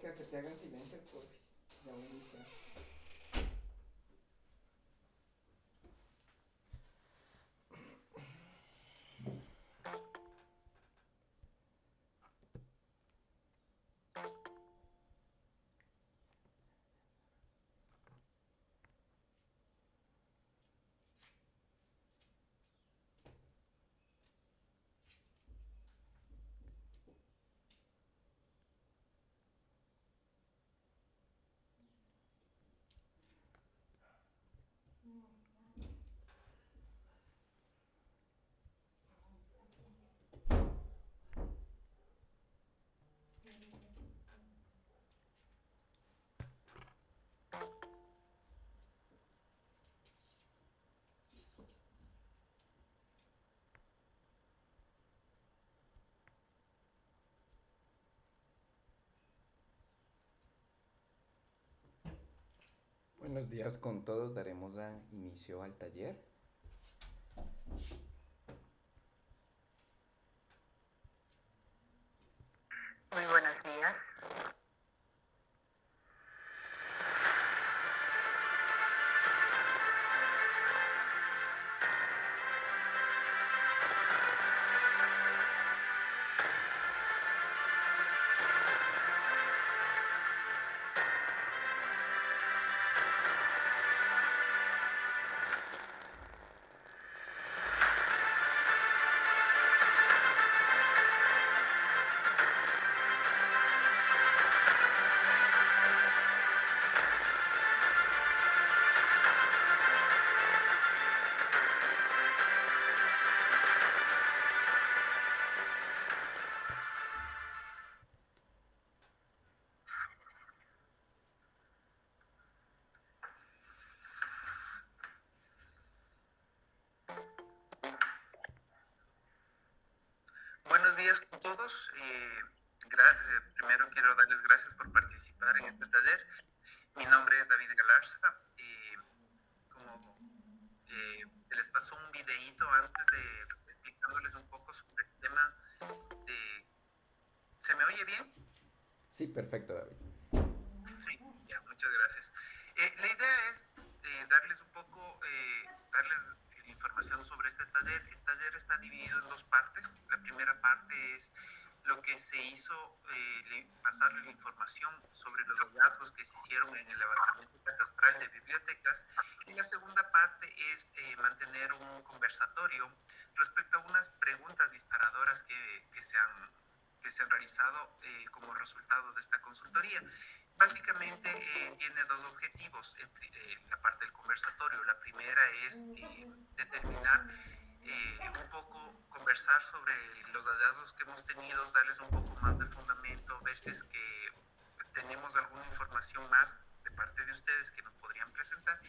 que se te haga en silencio, porfis. Ya voy a iniciar. Buenos días con todos, daremos inicio al taller. Muy buenos días. Buenos días con todos. Primero quiero darles gracias por participar en este taller. Mi nombre es David Galarza. Como se les pasó un videíto antes de explicándoles un poco sobre el tema de... ¿Se me oye bien? Sí, perfecto, David. Sí, ya, muchas gracias. La idea es darles un poco, darles información sobre este taller. El taller está dividido en dos partes. La primera parte es lo que se hizo, pasarle la información sobre los hallazgos que se hicieron en el levantamiento catastral de bibliotecas. Y la segunda parte es mantener un conversatorio respecto a unas preguntas disparadoras que se han realizado como resultado de esta consultoría. Básicamente tiene dos objetivos, la parte del conversatorio. La primera es determinar un poco, conversar sobre los hallazgos que hemos tenido, darles un poco más de fundamento, ver si es que tenemos alguna información más de parte de ustedes que nos podrían presentar.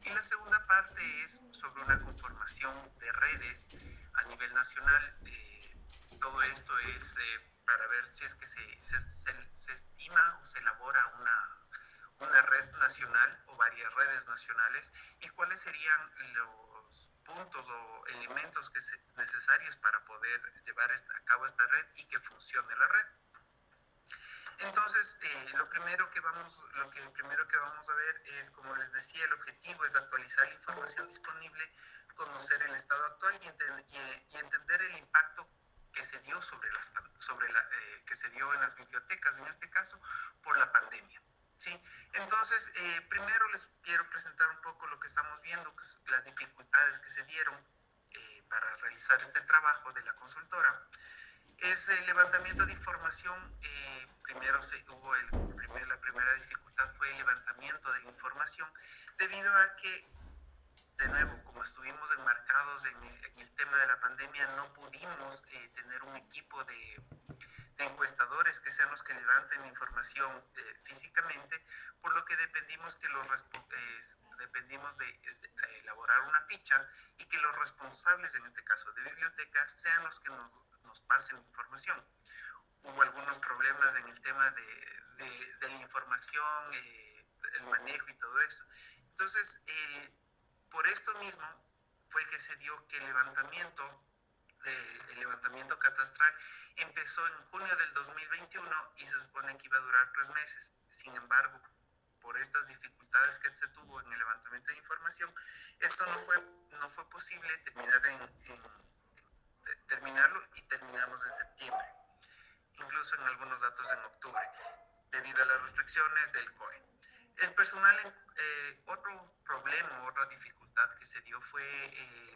Y la segunda parte es sobre una conformación de redes a nivel nacional. Todo esto es para ver si es que se estima o se elabora una red nacional o varias redes nacionales y cuáles serían los puntos o elementos necesarios para poder llevar a cabo esta red y que funcione la red. Entonces, lo primero que vamos a ver es, como les decía, el objetivo es actualizar la información disponible, conocer el estado actual y entender el impacto que se dio que se dio en las bibliotecas, en este caso, por la pandemia. ¿Sí? Entonces, primero les quiero presentar un poco lo que estamos viendo, que es las dificultades que se dieron para realizar este trabajo de la consultora. Es el levantamiento de información. Primero la primera dificultad fue el levantamiento de la información, debido a que, de nuevo, como estuvimos enmarcados en el tema de la pandemia, no pudimos tener un equipo de encuestadores que sean los que levanten la información físicamente, por lo que dependimos de elaborar una ficha y que los responsables, en este caso de bibliotecas, sean los que nos pasen información. Hubo algunos problemas en el tema de la información, el manejo y todo eso. Entonces, por esto mismo fue que se dio que el levantamiento del levantamiento catastral empezó en junio del 2021 y se supone que iba a durar 3 meses. Sin embargo, por estas dificultades que se tuvo en el levantamiento de información, esto no fue posible terminarlo y terminamos en septiembre, incluso en algunos datos en octubre, debido a las restricciones del COE. El personal, otro problema, otra dificultad que se dio fue el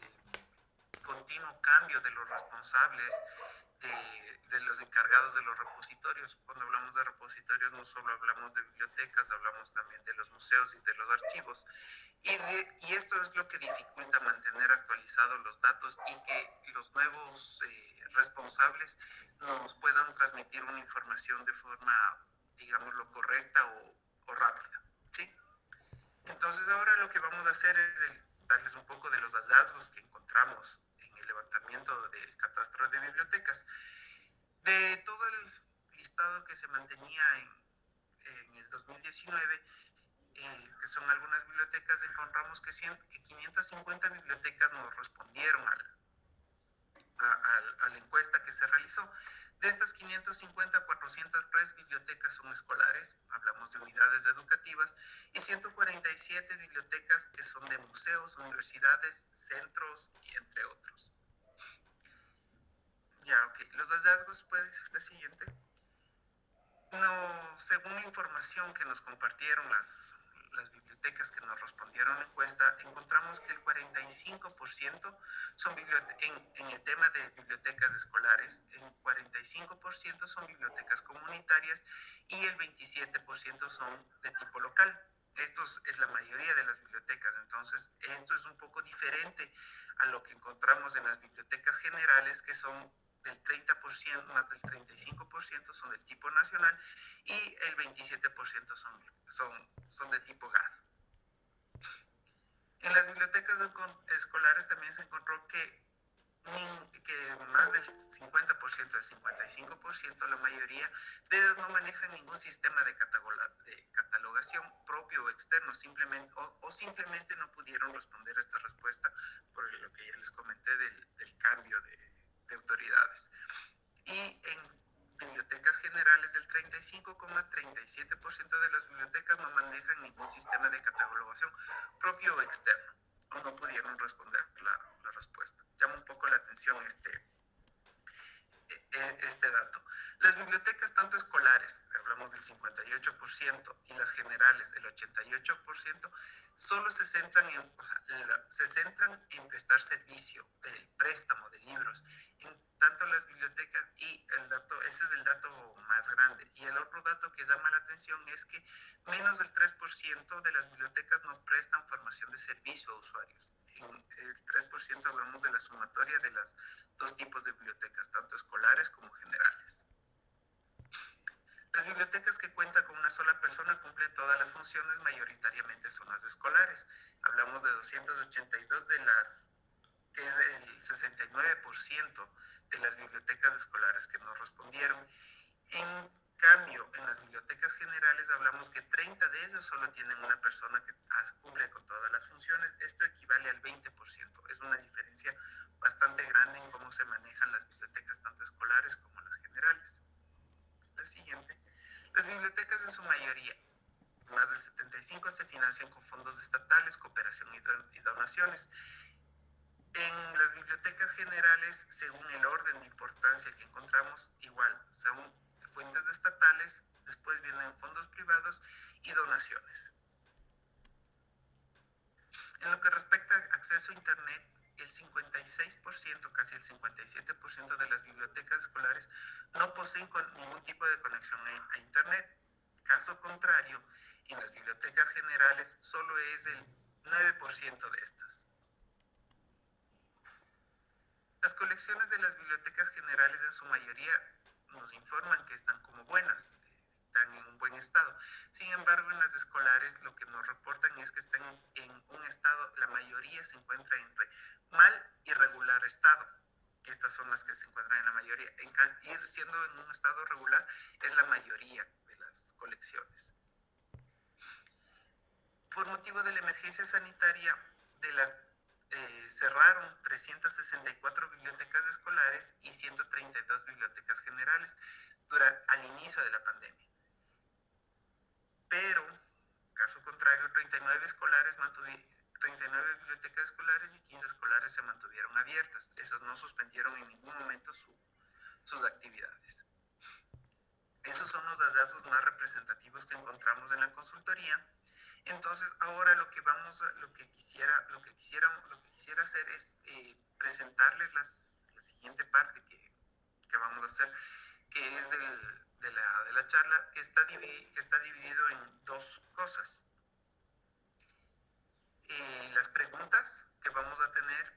continuo cambio de los responsables de los encargados de los repositorios. Cuando hablamos de repositorios no solo hablamos de bibliotecas, hablamos también de los museos y de los archivos. Y esto es lo que dificulta mantener actualizados los datos y que los nuevos responsables nos puedan transmitir una información de forma, digámoslo, correcta o rápida, ¿sí? Entonces ahora lo que vamos a hacer es darles un poco de los hallazgos que encontramos en el levantamiento del catastro de bibliotecas. De todo el listado que se mantenía en el 2019, que son algunas bibliotecas, encontramos que 550 bibliotecas nos respondieron a la encuesta que se realizó. De estas 550, 403 bibliotecas son escolares, hablamos de unidades educativas, y 147 bibliotecas que son de museos, universidades, centros y entre otros. Ya, ok. Los hallazgos, puedes, la siguiente. No, según la información que nos compartieron las bibliotecas que nos respondieron a la encuesta, encontramos que el 45% son en el tema de bibliotecas escolares, el 45% son bibliotecas comunitarias y el 27% son de tipo local. Esto es la mayoría de las bibliotecas, entonces esto es un poco diferente a lo que encontramos en las bibliotecas generales, que son del 30%, más del 35% son del tipo nacional y el 27% son de tipo GAD. En las bibliotecas escolares también se encontró que más del 50%, el 55%, la mayoría de ellas no manejan ningún sistema de catalogación propio o externo, o simplemente no pudieron responder a esta respuesta por lo que ya les comenté del cambio de autoridades. Y en bibliotecas generales, del 35,37% de las bibliotecas no manejan ningún sistema de catalogación propio o externo, o no pudieron responder la respuesta. Llama un poco la atención este dato. Las bibliotecas tanto escolares, hablamos del 58%, y las generales, el 88%, solo se centran en prestar servicio del préstamo de libros. En tanto las bibliotecas, y ese es el dato más grande. Y el otro dato que llama la atención es que menos del 3% de las bibliotecas no prestan formación de servicio a usuarios. En el 3% hablamos de la sumatoria de los dos tipos de bibliotecas, tanto escolares como generales. Las bibliotecas que cuentan con una sola persona cumplen todas las funciones, mayoritariamente son las escolares. Hablamos de 282 que es el 69% de las bibliotecas escolares que nos respondieron. En cambio, en las bibliotecas generales hablamos que 30 de ellas solo tienen una persona que cumple con todas las funciones. Esto equivale al 20%. Es una diferencia bastante grande en cómo se manejan las bibliotecas tanto escolares como las generales. La siguiente. Las bibliotecas en su mayoría, más del 75%, se financian con fondos estatales, cooperación y donaciones. En las bibliotecas generales, según el orden de importancia que encontramos, igual son fuentes estatales, después vienen fondos privados y donaciones. En lo que respecta a acceso a Internet, el 56%, casi el 57% de las bibliotecas escolares no poseen ningún tipo de conexión a Internet. Caso contrario, en las bibliotecas generales solo es el 9% de estas. Las colecciones de las bibliotecas generales en su mayoría nos informan que están como buenas, están en un buen estado. Sin embargo, en las escolares lo que nos reportan es que están en un estado, la mayoría se encuentra entre mal y regular estado. Estas son las que se encuentran en la mayoría. Ir siendo en un estado regular es la mayoría de las colecciones. Por motivo de la emergencia sanitaria, de las cerraron 364 bibliotecas escolares y 132 bibliotecas generales al inicio de la pandemia. Pero, caso contrario, 39 bibliotecas escolares y 15 escolares se mantuvieron abiertas. Esas no suspendieron en ningún momento sus actividades. Esos son los hallazgos más representativos que encontramos en la consultoría. Entonces, ahora lo que quisiera hacer es presentarles la siguiente parte que vamos a hacer, que es de la charla, que está dividido en dos cosas. Las preguntas que vamos a tener,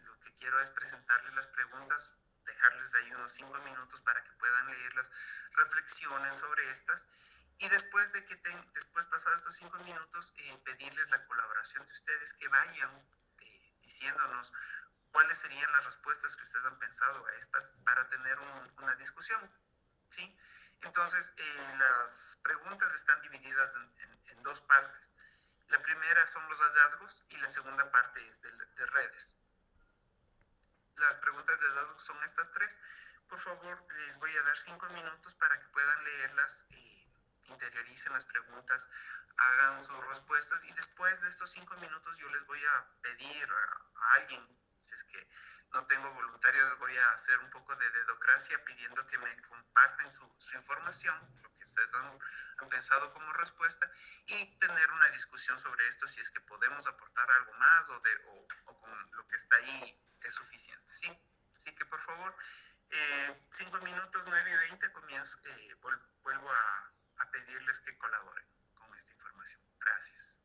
lo que quiero es presentarles las preguntas, dejarles ahí unos 5 minutos para que puedan leerlas, reflexionen sobre estas, y después pasados estos 5 minutos, pedirles la colaboración de ustedes, que vayan diciéndonos cuáles serían las respuestas que ustedes han pensado a estas para tener una discusión, ¿sí? Entonces, las preguntas están divididas en dos partes. La primera son los hallazgos y la segunda parte es de redes. Las preguntas de hallazgos son estas tres. Por favor, les voy a dar 5 minutos para que puedan leerlas, interioricen las preguntas, hagan sus respuestas, y después de estos 5 minutos yo les voy a pedir a alguien, si es que no tengo voluntarios, voy a hacer un poco de dedocracia pidiendo que me comparten su información, lo que ustedes han pensado como respuesta, y tener una discusión sobre esto, si es que podemos aportar algo más o con lo que está ahí es suficiente, ¿sí? Así que por favor, 5 minutos, 9:20, vuelvo a pedirles que colaboren con esta información. Gracias.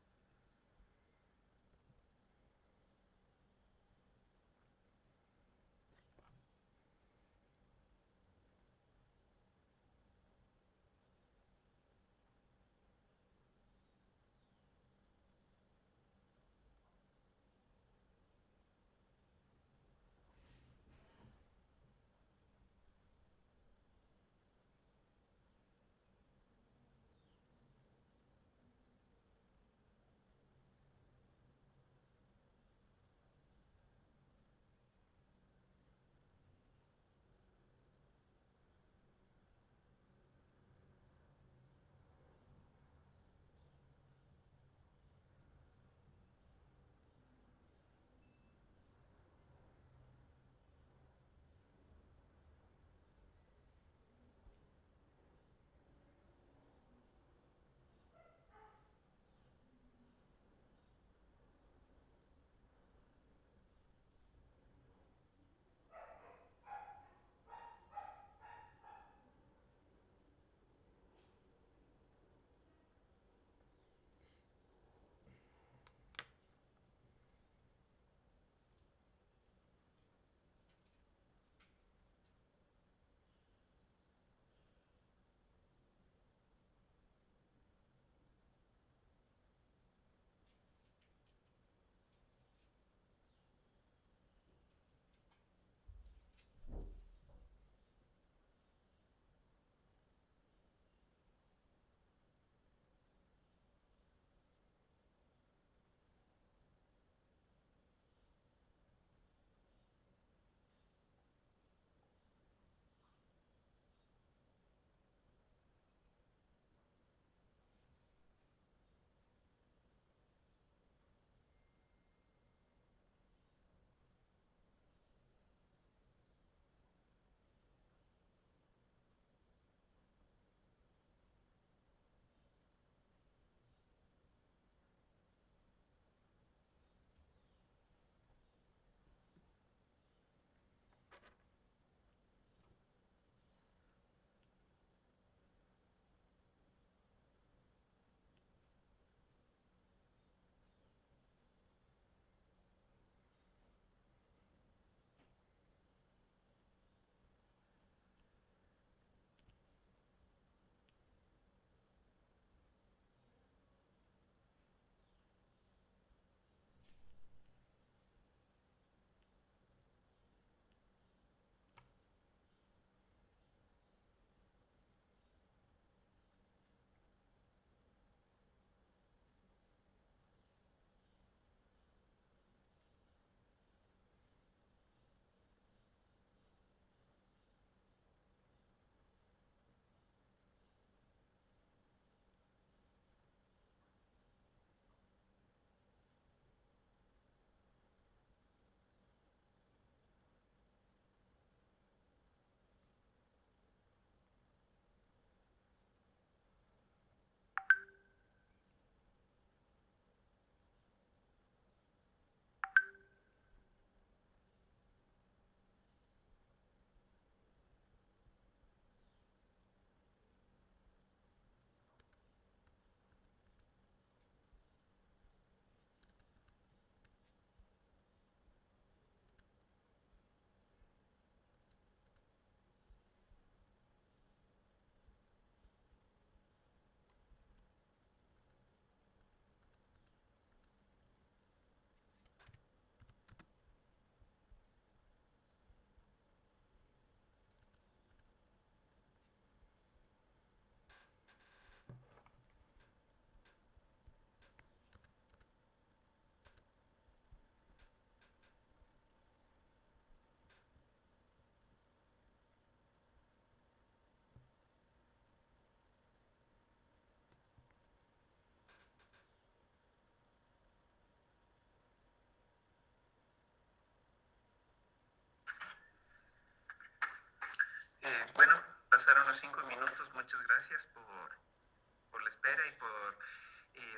Bueno, pasaron los 5 minutos. Muchas gracias por la espera y por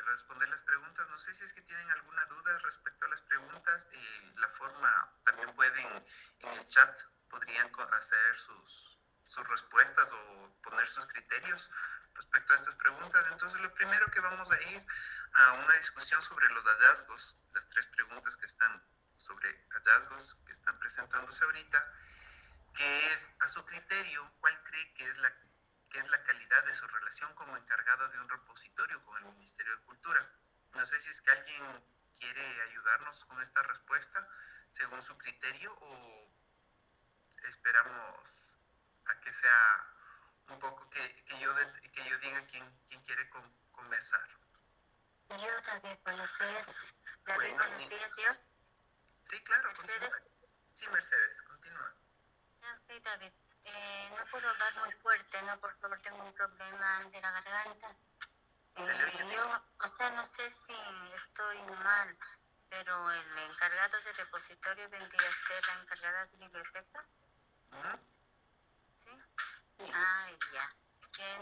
responder las preguntas. No sé si es que tienen alguna duda respecto a las preguntas. La forma, también pueden en el chat, podrían hacer sus respuestas o poner sus criterios respecto a estas preguntas. Entonces, lo primero que vamos a ir a una discusión sobre los hallazgos, las 3 preguntas que están sobre hallazgos que están presentándose ahorita, que es, a su criterio, ¿cuál cree que es la calidad de su relación como encargado de un repositorio con el Ministerio de Cultura? No sé si es que alguien quiere ayudarnos con esta respuesta según su criterio, o esperamos a que sea un poco que yo diga quién quiere comenzar. Yo también conocer, Bueno, buenos días, yo. Sí, claro, Mercedes. continúa. Sí, Mercedes, continúa. Ok, David. No puedo hablar muy fuerte, ¿no? Por favor, tengo un problema de la garganta. Se le oye bien. Yo, o sea, no sé si estoy mal, pero el encargado de repositorio vendría a ser la encargada de biblioteca. ¿Sí? Ah, ya.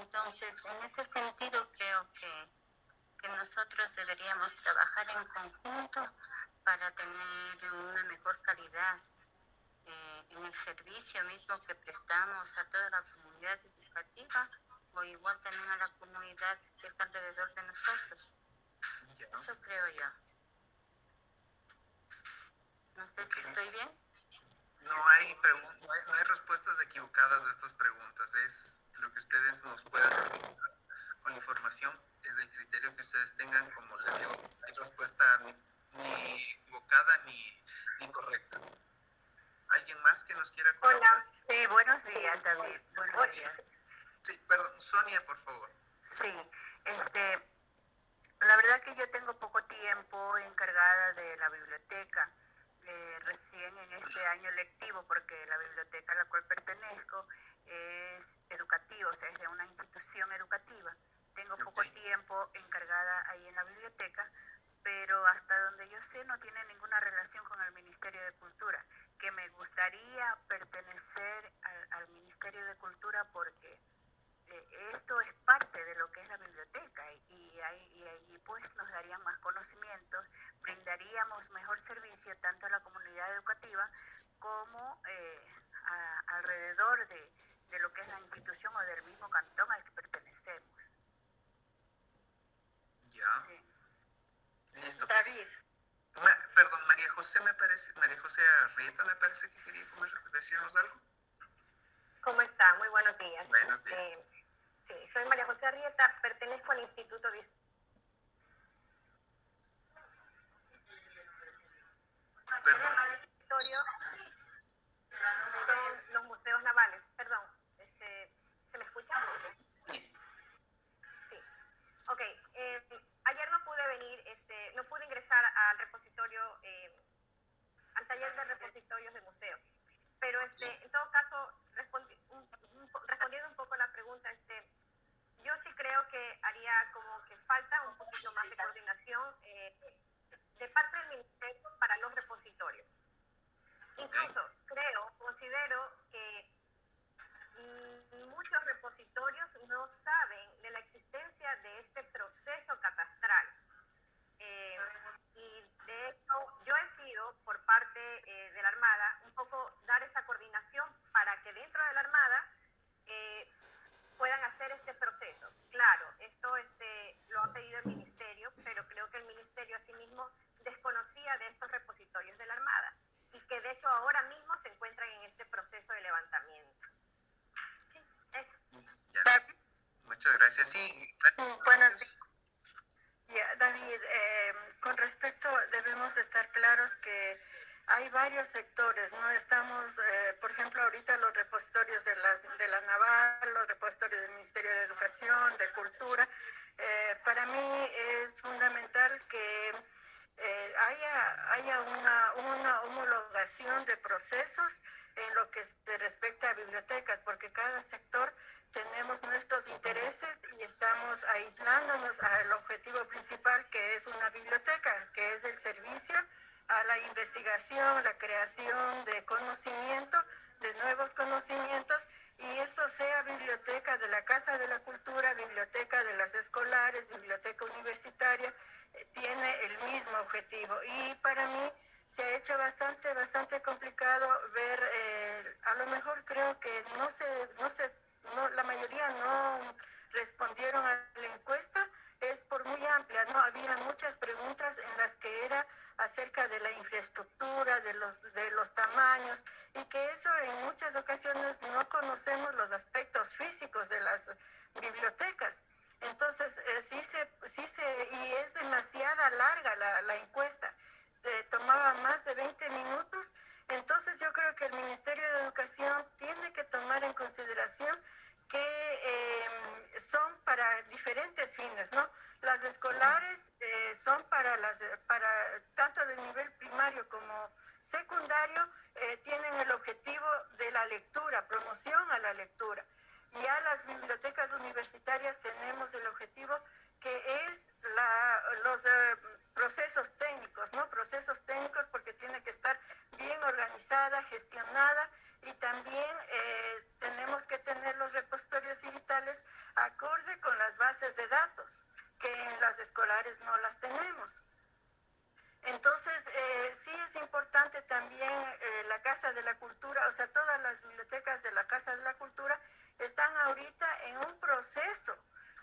Entonces, en ese sentido, creo que nosotros deberíamos trabajar en conjunto para tener una mejor calidad en el servicio mismo que prestamos a toda la comunidad educativa, o igual también a la comunidad que está alrededor de nosotros. Ya. Eso creo yo. No sé si estoy bien. No hay respuestas equivocadas a estas preguntas. Es lo que ustedes nos puedan dar con la información, es el criterio que ustedes tengan. Como les digo, no hay respuesta ni equivocada ni incorrecta. ¿Alguien más que nos quiera colaborar? Hola, sí, buenos días, David. Buenos días. Sí, perdón, Sonia, por favor. Sí, la verdad que yo tengo poco tiempo encargada de la biblioteca, recién en este año lectivo, porque la biblioteca a la cual pertenezco es educativa, o sea, es de una institución educativa. Tengo poco tiempo encargada ahí en la biblioteca, pero hasta donde yo sé no tiene ninguna relación con el Ministerio de Cultura, que me gustaría pertenecer al Ministerio de Cultura porque esto es parte de lo que es la biblioteca y allí pues nos darían más conocimientos, brindaríamos mejor servicio tanto a la comunidad educativa como alrededor de lo que es la institución o del mismo cantón al que pertenecemos. Ya. Sí. Listo. David. Perdón, María José Arrieta me parece que quería decirnos algo. ¿Cómo está? Muy buenos días. Buenos días. Sí, soy María José Arrieta, pertenezco al Instituto de Historia. Son los museos navales. Perdón, ¿se me escucha? Sí. Ok. Ayer no pude venir, no pude ingresar al repositorio, al taller de repositorios de museos. Pero en todo caso, respondiendo un poco a la pregunta, yo sí creo que haría como que falta un poquito más de coordinación de parte del Ministerio para los repositorios. Incluso considero que muchos repositorios no saben de la existencia de este proceso catastral. Y de hecho, yo he sido, por parte de la Armada, un poco dar esa coordinación para que dentro de la Armada puedan hacer este proceso. Claro, esto lo ha pedido el Ministerio, pero creo que el Ministerio asimismo desconocía de estos repositorios de la Armada y que de hecho ahora mismo se encuentran en este proceso de levantamiento. Sí, eso. Ya. Muchas gracias. Sí, Buenos días. David, con respecto, debemos estar claros que hay varios sectores, ¿no? Estamos, por ejemplo, ahorita los repositorios de la Naval, los repositorios del Ministerio de Educación, de Cultura. Para mí es fundamental que haya una homologación de procesos en lo que se respecta a bibliotecas, porque cada sector tenemos nuestros intereses y estamos aislándonos al objetivo principal, que es una biblioteca, que es el servicio a la investigación, la creación de conocimiento de nuevos conocimientos, y eso sea biblioteca de la Casa de la Cultura, biblioteca de las escolares, biblioteca universitaria, tiene el mismo objetivo. Y para mí se ha hecho bastante complicado ver, a lo mejor creo que la mayoría no respondieron a la encuesta, es por muy amplia, ¿no? Había muchas preguntas en las que era acerca de la infraestructura, de los tamaños, y que eso en muchas ocasiones no conocemos los aspectos físicos de las bibliotecas. Entonces, y es demasiada larga la encuesta, tomaba más de 20 minutos, entonces yo creo que el Ministerio de Educación tiene que tomar en consideración que son para diferentes fines, ¿no? Las escolares son para tanto de nivel primario como secundario, tienen el objetivo de la lectura, promoción a la lectura. Ya las bibliotecas universitarias tenemos el objetivo que es los procesos técnicos, ¿no? Procesos técnicos, porque tiene que estar bien organizada, gestionada, y también tenemos que tener los repositorios digitales acorde con las bases de datos, que en las escolares no las tenemos. Entonces, sí es importante también la Casa de la Cultura, o sea, todas las bibliotecas de la Casa de la Cultura están ahorita en un proceso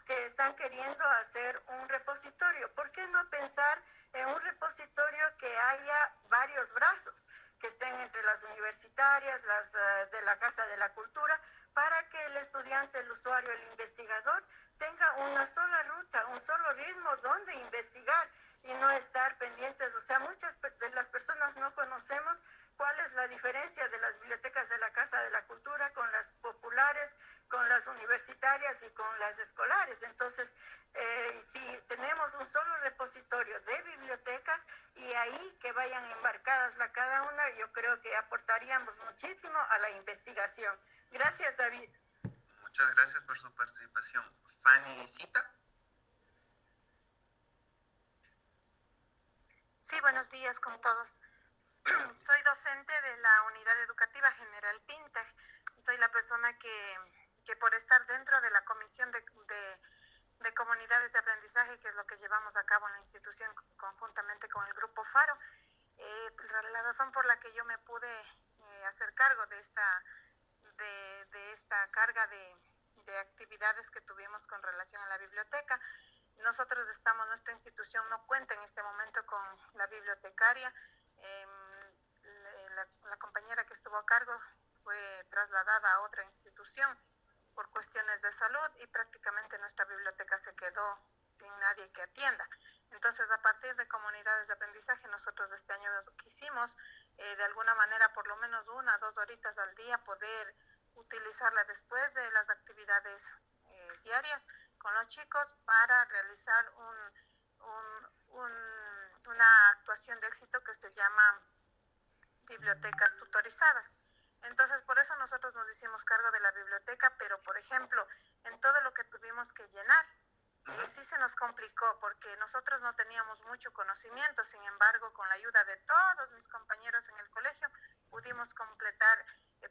que están queriendo hacer un repositorio. ¿Por qué no pensar en un repositorio que haya varios brazos, que estén entre las universitarias, las de la Casa de la Cultura, para que el estudiante, el usuario, el investigador tenga una sola ruta, un solo ritmo donde investigar y no estar pendientes? O sea, muchas de las personas no conocemos cuál es la diferencia de las bibliotecas de la Casa de la Cultura con las populares, con las universitarias y con las escolares. Entonces, si tenemos un solo repositorio de bibliotecas y ahí que vayan embarcadas cada una, yo creo que aportaríamos muchísimo a la investigación. Gracias, David. Muchas gracias por su participación. Fanny Cita. Sí, buenos días con todos. Soy docente de la Unidad Educativa General Pintaj. Soy la persona que por estar dentro de la Comisión de Comunidades de Aprendizaje, que es lo que llevamos a cabo en la institución conjuntamente con el Grupo Faro, la razón por la que yo me pude hacer cargo de esta carga de actividades que tuvimos con relación a la biblioteca. Nuestra institución no cuenta en este momento con la bibliotecaria. La compañera que estuvo a cargo fue trasladada a otra institución por cuestiones de salud y prácticamente nuestra biblioteca se quedó sin nadie que atienda. Entonces, a partir de comunidades de aprendizaje, nosotros este año quisimos de alguna manera, por lo menos 1 o 2 horitas al día, poder utilizarla después de las actividades diarias con los chicos para realizar una actuación de éxito que se llama bibliotecas tutorizadas. Entonces, por eso nosotros nos hicimos cargo de la biblioteca, pero, por ejemplo, en todo lo que tuvimos que llenar, sí se nos complicó porque nosotros no teníamos mucho conocimiento. Sin embargo, con la ayuda de todos mis compañeros en el colegio, pudimos completar,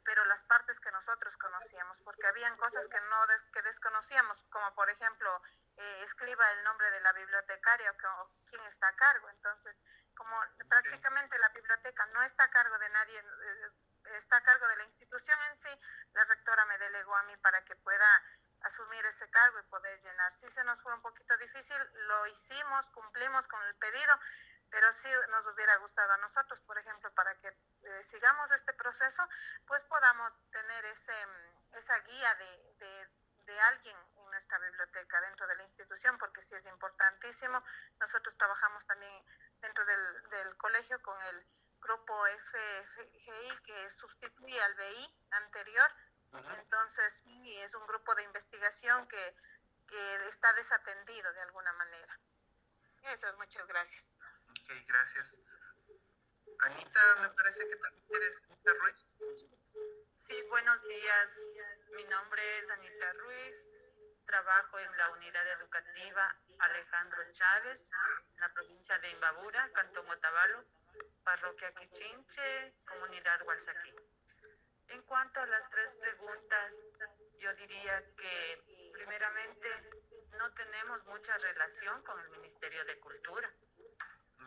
pero las partes que nosotros conocíamos, porque habían cosas que desconocíamos, como por ejemplo, escriba el nombre de la bibliotecaria o quién está a cargo. Entonces, como prácticamente la biblioteca no está a cargo de nadie, está a cargo de la institución en sí, la rectora me delegó a mí para que pueda asumir ese cargo y poder llenar. Sí se nos fue un poquito difícil, lo hicimos, cumplimos con el pedido, pero sí nos hubiera gustado a nosotros, por ejemplo, para que sigamos este proceso, pues podamos tener esa guía de alguien en nuestra biblioteca dentro de la institución, porque sí es importantísimo. Nosotros trabajamos también dentro del colegio con el grupo FFGI, que sustituye al BI anterior. Entonces, sí, es un grupo de investigación que está desatendido de alguna manera. Eso es, muchas gracias. Ok, gracias. Anita, me parece que también eres Anita Ruiz. Sí, buenos días. Mi nombre es Anita Ruiz. Trabajo en la unidad educativa Alejandro Chávez, en la provincia de Imbabura, Cantón Otavalo, parroquia Quichinche, comunidad Hualsaquí. En cuanto a las 3 preguntas, yo diría que primeramente no tenemos mucha relación con el Ministerio de Cultura.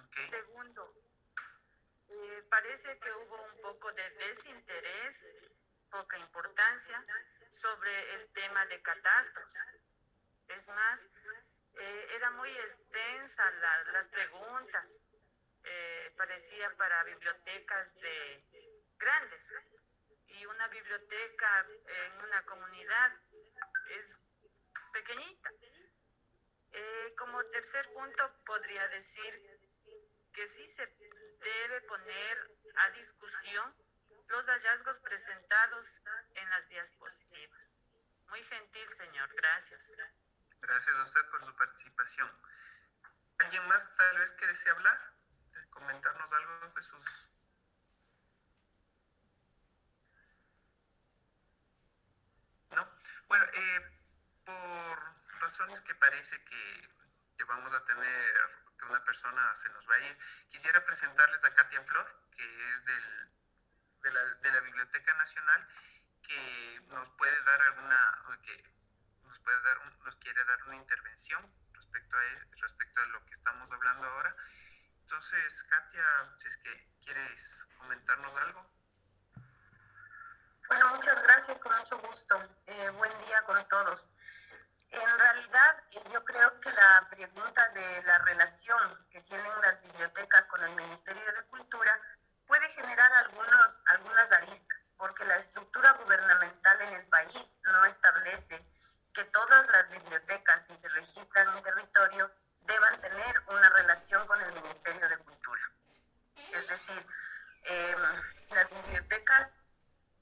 Okay. Segundo, parece que hubo un poco de desinterés, poca importancia sobre el tema de catastros. Es más, era muy extensa las preguntas, parecía para bibliotecas grandes, y una biblioteca en una comunidad es pequeñita. Como tercer punto podría decir que sí se debe poner a discusión los hallazgos presentados en las diapositivas. Muy gentil, señor. Gracias. Gracias a usted por su participación. ¿Alguien más tal vez que desee hablar? ¿Comentarnos algo de sus...? ¿No? Bueno, por razones que parece que vamos a tener, que una persona se nos va a ir, quisiera presentarles a Katia Flor, que es de la Biblioteca Nacional, que nos puede dar nos quiere dar una intervención respecto a lo que estamos hablando ahora. Entonces, Katia, si es que quieres comentarnos algo. Bueno, muchas gracias, con mucho gusto. Buen día con todos. En realidad, yo creo que la pregunta de la relación que tienen las bibliotecas con el Ministerio de Cultura puede generar algunas aristas, porque la estructura gubernamental en el país no establece que todas las bibliotecas que se registran en territorio deban tener una relación con el Ministerio de Cultura. Es decir, las bibliotecas,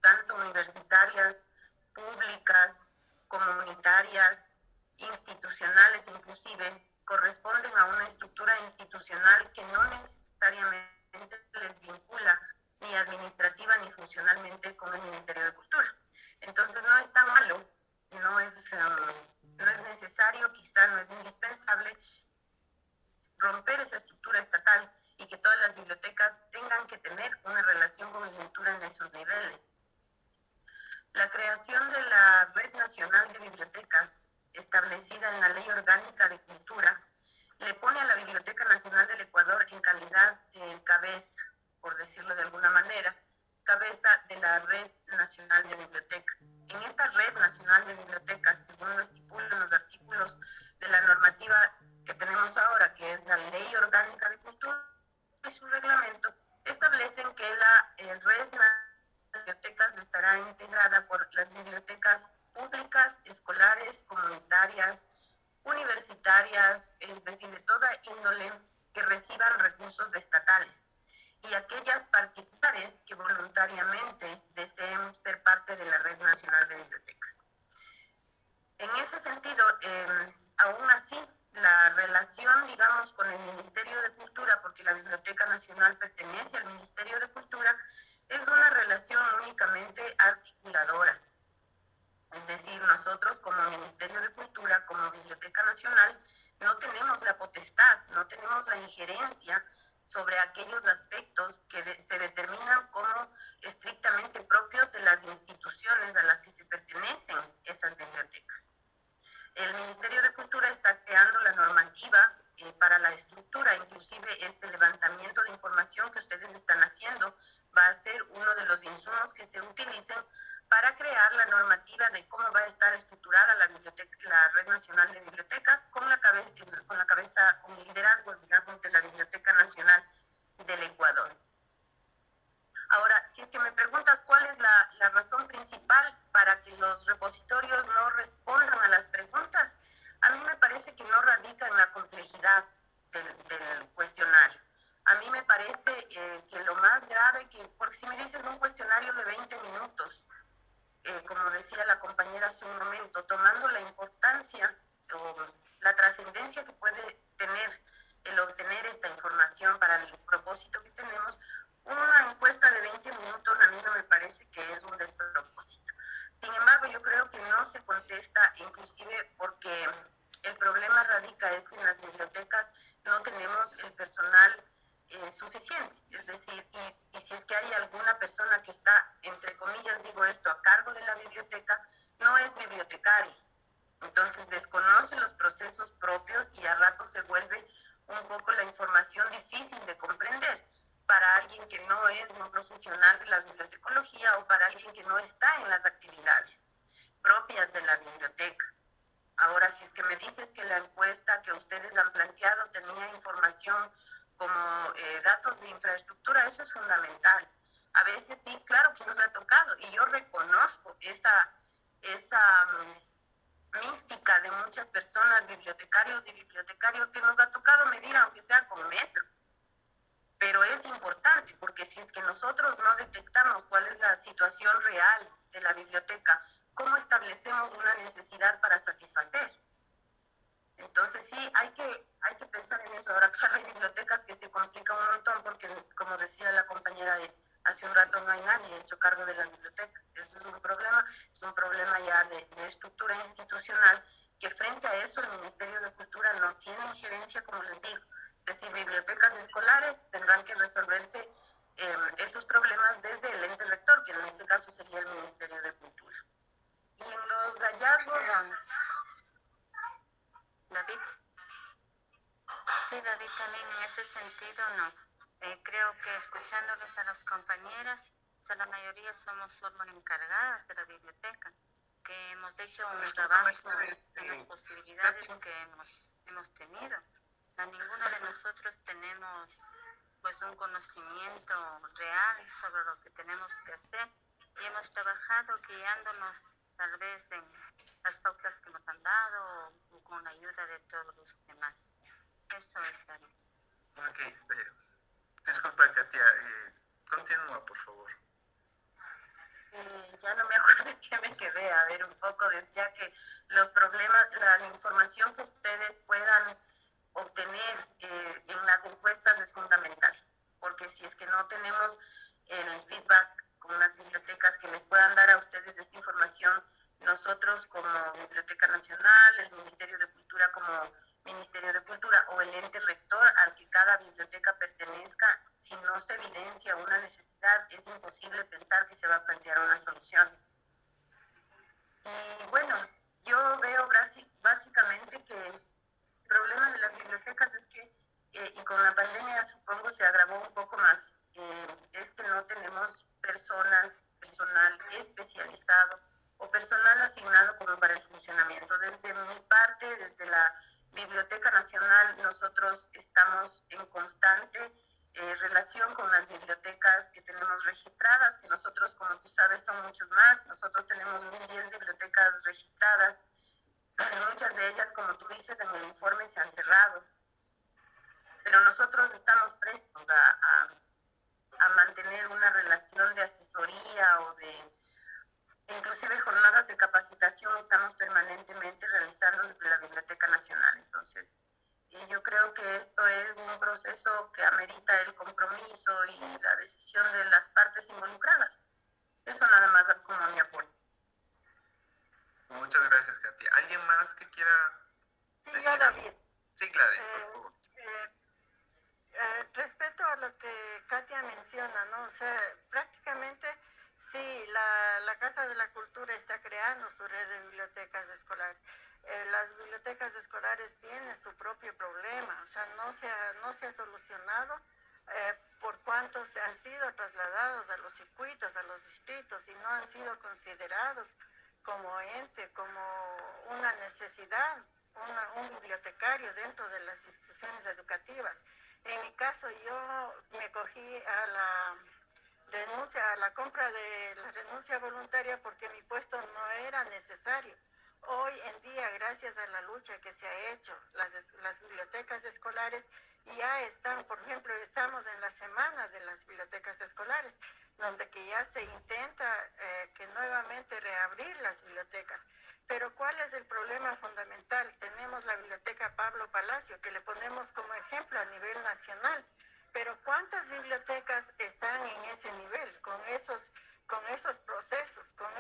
tanto universitarias, públicas, comunitarias, institucionales inclusive, corresponden a una estructura institucional que no necesariamente les vincula ni administrativa ni funcionalmente con el Ministerio de Cultura. Entonces no es tan malo, no es necesario, quizá no es indispensable romper esa estructura estatal y que todas las bibliotecas tengan que tener una relación con la cultura en esos niveles. La creación de la Red Nacional de Bibliotecas, establecida en la Ley Orgánica de Cultura, le pone a la Biblioteca Nacional del Ecuador en calidad de cabeza, por decirlo de alguna manera, cabeza de la Red Nacional de Bibliotecas. En esta Red Nacional de Bibliotecas, según lo estipulan los artículos de la normativa que tenemos ahora, que es la Ley Orgánica de Cultura y su reglamento, establecen que la Red Nacional de Bibliotecas estará integrada por las bibliotecas públicas, escolares, comunitarias, universitarias, es decir, de toda índole que reciban recursos estatales, y aquellas particulares que voluntariamente deseen ser parte de la Red Nacional de Bibliotecas. En ese sentido, aún así, la relación, digamos, con el Ministerio de Cultura, porque la Biblioteca Nacional pertenece al Ministerio de Cultura, es una relación únicamente articuladora. Es decir, nosotros como Ministerio de Cultura, como Biblioteca Nacional, no tenemos la potestad, no tenemos la injerencia sobre aquellos aspectos que se determinan como estrictamente propios de las instituciones a las que se pertenecen esas bibliotecas. El Ministerio de Cultura está creando la normativa para la estructura, inclusive este levantamiento de información que ustedes están haciendo va a ser uno de los insumos que se utilicen para crear la normativa de cómo va a estar estructurada la Red Nacional de Bibliotecas con el liderazgo, digamos, de la Biblioteca Nacional del Ecuador. Ahora, si es que me preguntas cuál es la razón principal para que los repositorios no respondan a las preguntas, a mí me parece que no radica en la complejidad del cuestionario. A mí me parece que lo más grave, porque si me dices un cuestionario de 20 minutos, como decía la compañera hace un momento, tomando la importancia o la trascendencia que puede tener el obtener esta información para el propósito que tenemos, una encuesta de 20 minutos a mí no me parece que es un despropósito. Sin embargo, yo creo que no se contesta, inclusive porque el problema radica es que en las bibliotecas no tenemos el personal suficiente. Es decir, y si es que hay alguna persona que está, entre comillas digo esto, a cargo de la biblioteca, no es bibliotecaria. Entonces desconoce los procesos propios y a rato se vuelve un poco la información difícil de comprender para alguien que no es un profesional de la bibliotecología o para alguien que no está en las actividades propias de la biblioteca. Ahora, si es que me dices que la encuesta que ustedes han planteado tenía información como datos de infraestructura, eso es fundamental. A veces sí, claro que nos ha tocado y yo reconozco esa mística de muchas personas, bibliotecarios y bibliotecarios, que nos ha tocado medir aunque sea con metro. Pero es importante porque si es que nosotros no detectamos cuál es la situación real de la biblioteca, ¿cómo establecemos una necesidad para satisfacer? Entonces sí, hay que pensar en eso. Ahora, claro, hay bibliotecas que se complican un montón porque, como decía la compañera hace un rato, no hay nadie hecho cargo de la biblioteca. Eso es un problema ya de estructura institucional, que frente a eso el Ministerio de Cultura no tiene injerencia, como les digo. Es decir, bibliotecas escolares tendrán que resolverse esos problemas desde el ente rector, que en este caso sería el Ministerio de Cultura. Y en los hallazgos... David. Sí, David, también en ese sentido no. Creo que escuchándoles a las compañeras, o sea, la mayoría somos solo encargadas de la biblioteca, que hemos hecho un trabajo de las posibilidades que hemos tenido. O sea, ninguno de nosotros tenemos pues un conocimiento real sobre lo que tenemos que hacer y hemos trabajado guiándonos tal vez en las pautas que nos han dado o con la ayuda de todos los demás. Eso está bien. Ok, disculpa, Katia, continúa, por favor. Ya no me acuerdo en qué me quedé. A ver, un poco decía que los problemas, la información que ustedes puedan obtener en las encuestas es fundamental, porque si es que no tenemos el feedback con las bibliotecas que les puedan dar a ustedes esta información, nosotros como Biblioteca Nacional, el Ministerio de Cultura como Ministerio de Cultura o el ente rector al que cada biblioteca pertenezca, si no se evidencia una necesidad, es imposible pensar que se va a plantear una solución. Y bueno, yo veo básicamente que el problema de las bibliotecas es que, y con la pandemia supongo se agravó un poco más, es que no tenemos personal especializado o personal asignado como para el funcionamiento. Desde mi parte, desde la Biblioteca Nacional, nosotros estamos en constante relación con las bibliotecas que tenemos registradas, que nosotros, como tú sabes, son muchos más. Nosotros tenemos 1010 bibliotecas registradas. Muchas de ellas, como tú dices, en el informe se han cerrado. Pero nosotros estamos prestos a mantener una relación de asesoría o de inclusive jornadas de capacitación estamos permanentemente realizando desde la Biblioteca Nacional. Entonces, yo creo que esto es un proceso que amerita el compromiso y la decisión de las partes involucradas. Eso nada más como mi aporte. Muchas gracias, Katia. ¿Alguien más que quiera decir? Sí, David. Sí, Gladys, por favor. Respecto a lo que Katia menciona, ¿no? O sea, prácticamente sí, la Casa de la Cultura está creando su red de bibliotecas escolares. Las bibliotecas escolares tienen su propio problema, o sea, no se ha solucionado por cuanto se han sido trasladados a los circuitos, a los distritos y no han sido considerados como ente, como una necesidad, un bibliotecario dentro de las instituciones educativas. En mi caso, yo me cogí a la compra de la renuncia voluntaria porque mi puesto no era necesario. Hoy en día, gracias a la lucha que se ha hecho, las bibliotecas escolares ya están, por ejemplo, estamos en la semana de las bibliotecas escolares, donde que ya se intenta que nuevamente reabrir las bibliotecas. Pero ¿cuál es el problema fundamental? Tenemos la Biblioteca Pablo Palacio, que le ponemos como ejemplo a nivel nacional. Pero ¿cuántas bibliotecas están en ese nivel, con esos procesos, con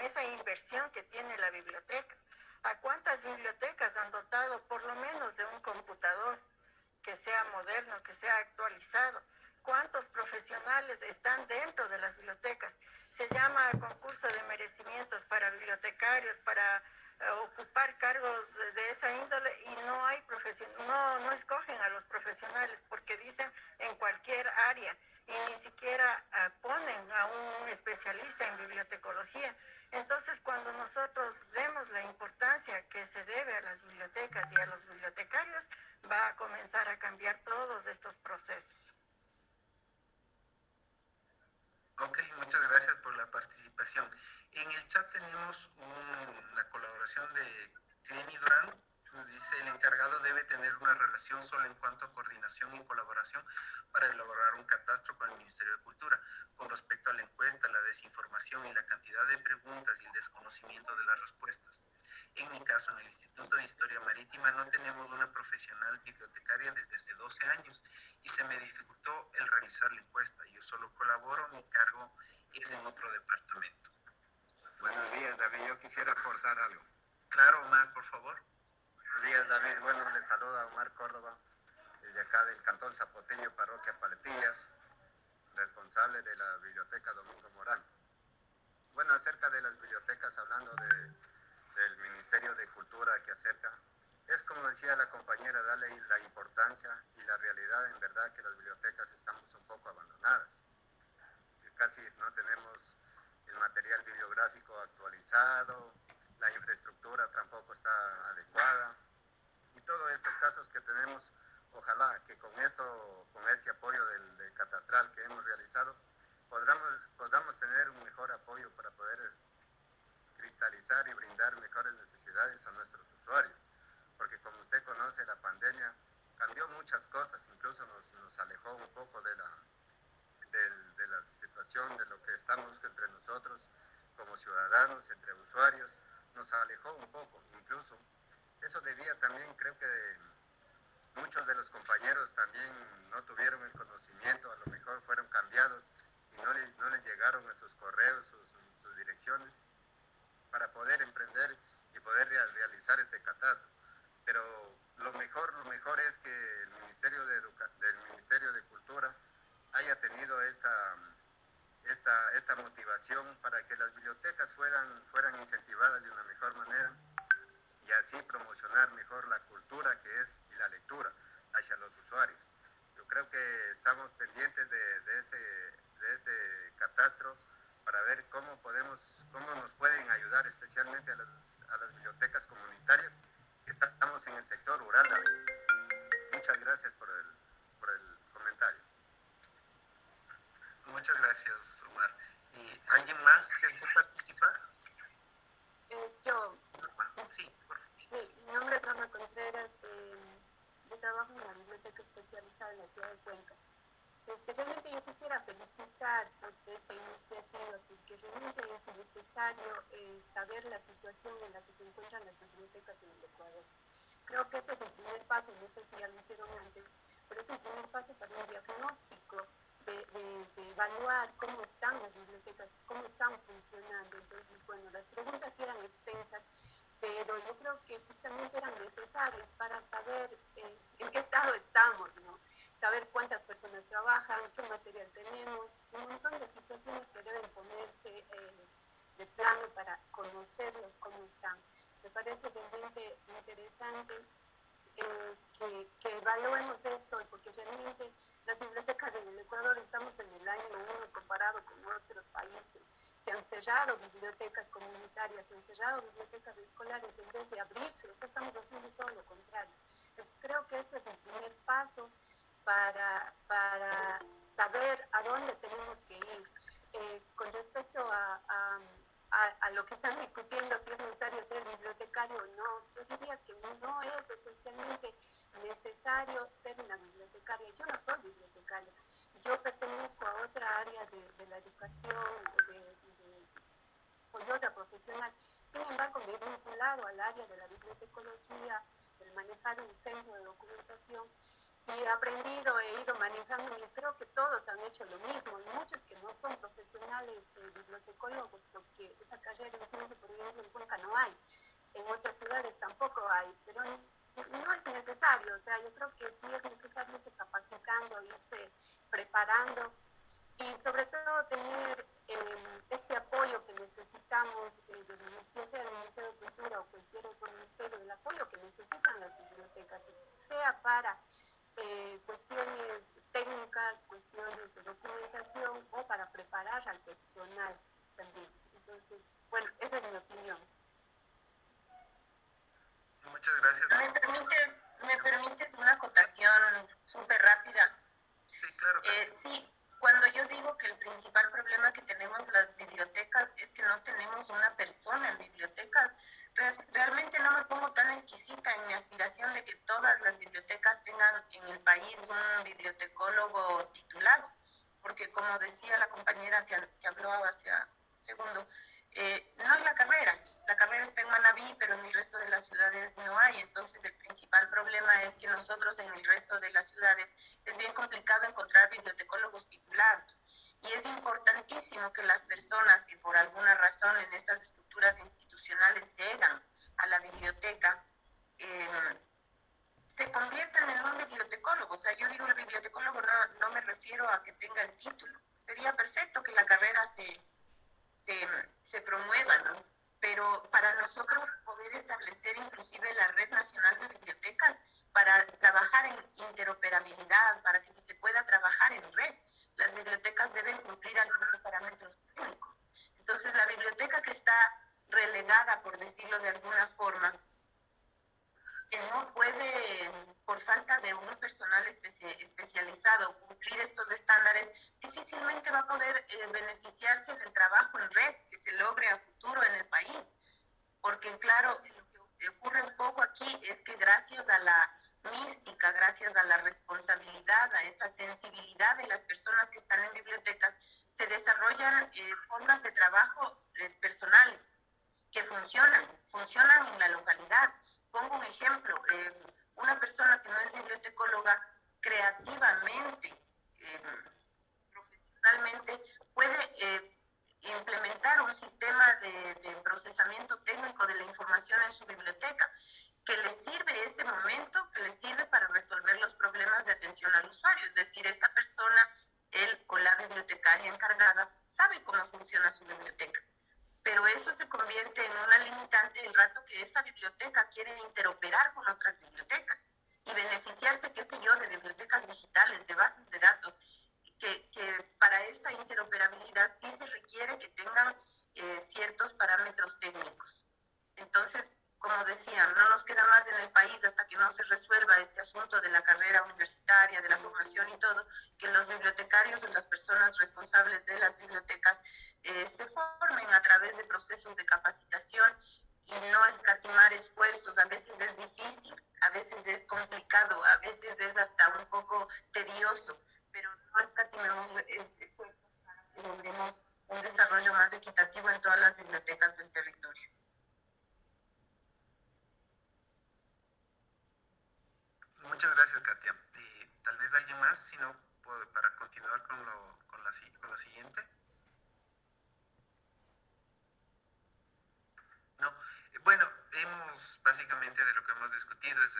esa inversión que tiene la biblioteca? ¿A cuántas bibliotecas han dotado por lo menos de un computador? que sea moderno, que sea actualizado. ¿Cuántos profesionales están dentro de las bibliotecas? Se llama concurso de merecimientos para bibliotecarios, para ocupar cargos de esa índole, y no hay no escogen a los profesionales porque dicen en cualquier área, y ni siquiera ponen a un especialista en bibliotecología. Entonces, cuando nosotros vemos la importancia que se debe a las bibliotecas y a los bibliotecarios, va a comenzar a cambiar todos estos procesos. Ok, muchas gracias por la participación. En el chat tenemos la colaboración de Trini Durán. Nos dice: el encargado debe tener una relación solo en cuanto a coordinación y colaboración para elaborar un catastro con el Ministerio de Cultura. Con respecto a la encuesta, la desinformación y la cantidad de preguntas y el desconocimiento de las respuestas. En mi caso, en el Instituto de Historia Marítima no tenemos una profesional bibliotecaria desde hace 12 años y se me dificultó el realizar la encuesta. Yo solo colaboro, mi cargo es en otro departamento. Buenos días, David. Yo quisiera aportar algo. Claro, Omar, por favor. Buenos días, David. Bueno, les saluda Omar Córdoba, desde acá del Cantón Zapoteño, Parroquia Paletillas, responsable de la Biblioteca Domingo Morán. Bueno, acerca de las bibliotecas, hablando del Ministerio de Cultura que acerca, es como decía la compañera, darle la importancia y la realidad, en verdad, que las bibliotecas estamos un poco abandonadas. Casi no tenemos el material bibliográfico actualizado, la infraestructura tampoco está adecuada, y todos estos casos que tenemos, ojalá que con este apoyo del catastral que hemos realizado, podamos tener un mejor apoyo para poder cristalizar y brindar mejores necesidades a nuestros usuarios, porque como usted conoce, la pandemia cambió muchas cosas, incluso nos alejó un poco de la situación de lo que estamos entre nosotros como ciudadanos, entre usuarios, nos alejó un poco. Incluso eso debía también, creo que muchos de los compañeros también no tuvieron el conocimiento, a lo mejor fueron cambiados y no les llegaron a sus correos, sus direcciones, para poder emprender y poder realizar este catastro. Pero lo mejor es que el Ministerio de Cultura haya tenido esta motivación para que las bibliotecas fueran incentivadas de una mejor manera, y así promocionar mejor la cultura y la lectura hacia los usuarios. Yo creo que estamos pendientes de este catastro para ver cómo nos pueden ayudar, especialmente a las bibliotecas comunitarias que estamos en el sector rural. Muchas gracias por el comentario. Muchas gracias, Omar. ¿Alguien más que desee participar? Yo. Sí, por favor. Mi nombre es Norma Contreras. Yo trabajo en la biblioteca especializada en la ciudad de Cuenca. Realmente yo quisiera felicitar por esta iniciativa, porque realmente es necesario saber la situación en la que se encuentran las bibliotecas en el Ecuador. Creo que este es el primer paso, no sé si ya lo hicieron antes, pero es el primer paso para un diagnóstico de evaluar cómo están las bibliotecas, cómo están funcionando. Entonces, bueno, las preguntas eran extensas, pero yo creo que justamente eran necesarias para saber en qué estado estamos, ¿no? Saber cuántas personas trabajan, qué material tenemos, un montón de situaciones que deben ponerse de plano para conocerlos cómo están. Me parece realmente interesante que evaluemos esto, porque realmente las bibliotecas en el Ecuador estamos en el año 1 comparado con otros países. Se han cerrado bibliotecas comunitarias, se han cerrado bibliotecas escolares en vez de abrirse. O sea, estamos haciendo todo lo contrario. Entonces, creo que este es el primer paso para saber a dónde tenemos que ir. Con respecto a lo que están discutiendo, si es necesario ser bibliotecario o no, yo diría que no es esencialmente necesario ser una bibliotecaria. Yo no soy bibliotecaria, yo pertenezco a otra área de la educación, soy otra profesional. Sin embargo, me he vinculado al área de la bibliotecología, del manejar un centro de documentación, y he aprendido, he ido manejando, y creo que todos han hecho lo mismo, y muchos que no son profesionales bibliotecólogos, porque esa carrera, por ejemplo, en Cuenca no hay, en otras ciudades tampoco hay, pero no es necesario, o sea, yo creo que sí es necesario irse capacitando, irse preparando y sobre todo tener este apoyo que necesitamos ya sea el Ministerio de Cultura o cualquier otro ministerio, el apoyo que necesitan las bibliotecas, sea para cuestiones técnicas, cuestiones de documentación o para preparar al personal también. Entonces, bueno, esa es mi opinión. Muchas gracias. ¿Me permites una acotación súper rápida? Sí, claro. Sí, cuando yo digo que el principal problema que tenemos las bibliotecas es que no tenemos una persona en bibliotecas, realmente no me pongo tan exquisita en mi aspiración de que todas las bibliotecas tengan en el país un bibliotecólogo titulado, porque como decía la compañera que habló hace un segundo, no es la carrera está en Manabí, pero en el resto de las ciudades no hay. Entonces el principal problema es que nosotros en el resto de las ciudades es bien complicado encontrar bibliotecólogos titulados. Y es importantísimo que las personas que por alguna razón en estas estructuras institucionales llegan a la biblioteca se conviertan en un bibliotecólogo. O sea, yo digo el bibliotecólogo no me refiero a que tenga el título. Sería perfecto que la carrera se promueva, ¿no? Pero para nosotros poder establecer inclusive la Red Nacional de Bibliotecas para trabajar en interoperabilidad, para que se pueda trabajar en red, las bibliotecas deben cumplir algunos parámetros técnicos. Entonces, la biblioteca que está relegada, por decirlo de alguna forma, que no puede, por falta de un personal especializado, cumplir estos estándares, difícilmente va a poder beneficiarse del trabajo en red que se logre a futuro en el país. Porque claro, lo que ocurre un poco aquí es que gracias a la mística, gracias a la responsabilidad, a esa sensibilidad de las personas que están en bibliotecas, se desarrollan formas de trabajo personales que funcionan en la localidad. Pongo un ejemplo, una persona que no es bibliotecóloga, creativamente, profesionalmente, puede implementar un sistema de procesamiento técnico de la información en su biblioteca, que le sirve ese momento, que le sirve para resolver los problemas de atención al usuario. Es decir, esta persona, él o la bibliotecaria encargada, sabe cómo funciona su biblioteca. Pero eso se convierte en una limitante el rato que esa biblioteca quiere interoperar con otras bibliotecas y beneficiarse, qué sé yo, de bibliotecas digitales, de bases de datos, que para esta interoperabilidad sí se requiere que tengan ciertos parámetros técnicos. Entonces, como decía, no nos queda más en el país hasta que no se resuelva este asunto de la carrera universitaria, de la formación y todo, que los bibliotecarios o las personas responsables de las bibliotecas se formen a través de procesos de capacitación y no escatimar esfuerzos. A veces es difícil, a veces es complicado, a veces es hasta un poco tedioso, pero no escatimemos esfuerzos para que logremos un desarrollo más equitativo en todas las bibliotecas del territorio. Muchas gracias, Katia. Tal vez alguien más, si no, para continuar con lo siguiente. No. Bueno, básicamente de lo que hemos discutido es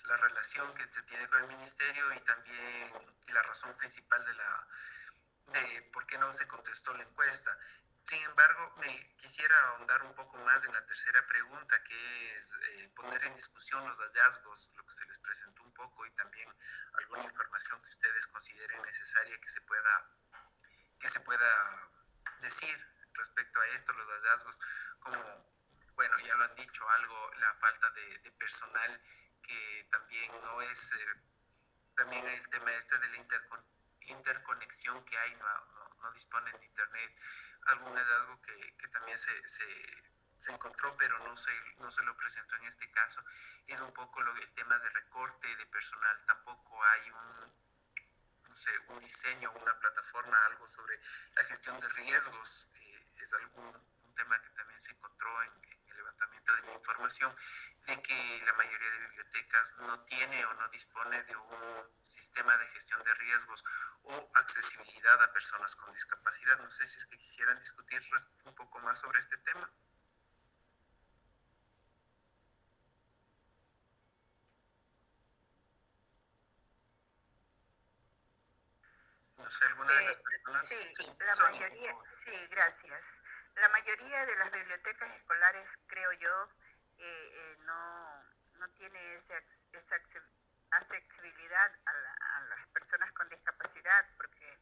la relación que se tiene con el ministerio y también la razón principal de por qué no se contestó la encuesta. Sin embargo, me quisiera ahondar un poco más en la tercera pregunta, que es poner en discusión los hallazgos, lo que se les presentó un poco, y también alguna información que ustedes consideren necesaria que se pueda decir respecto a esto, los hallazgos, como, bueno, ya lo han dicho, la falta de personal, que también no es, también el tema de la interconexión que hay, no disponen de internet, algún hallazgo que también se encontró, pero no se lo presentó en este caso, es un poco el tema de recorte de personal. Tampoco hay un diseño, una plataforma, algo sobre la gestión de riesgos. Es un tema que también se encontró en el levantamiento de la información, de que la mayoría de bibliotecas no tiene o no dispone de un sistema de gestión de riesgos o accesibilidad a personas con discapacidad. No sé si es que quisieran discutir un poco más sobre este tema. No sé, alguna de las personas. Sí, la mayoría, sí, gracias. La mayoría de las bibliotecas escolares, creo yo, no tiene esa accesibilidad a las personas con discapacidad, porque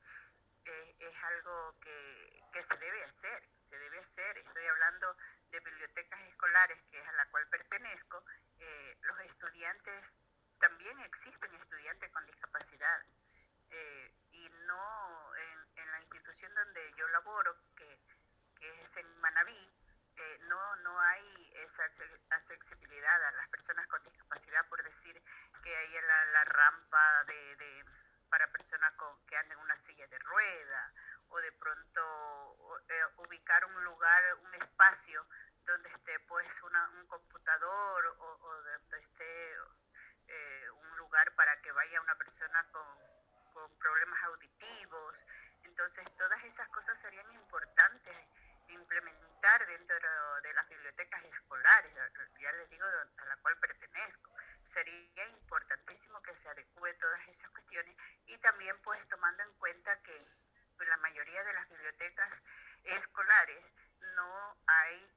es algo que se debe hacer. Estoy hablando de bibliotecas escolares, que es a la cual pertenezco. Los estudiantes, también existen estudiantes con discapacidad, y no en la institución donde yo laboro, que es en Manabí, no hay esa accesibilidad a las personas con discapacidad, por decir que hay la rampa para personas que andan en una silla de rueda, o de pronto ubicar un lugar, un espacio donde esté pues un computador, o donde esté un lugar para que vaya una persona con problemas auditivos. Entonces todas esas cosas serían importantes implementar dentro de las bibliotecas escolares, ya les digo, a la cual pertenezco. Sería importantísimo que se adecue todas esas cuestiones, y también pues tomando en cuenta que la mayoría de las bibliotecas escolares no hay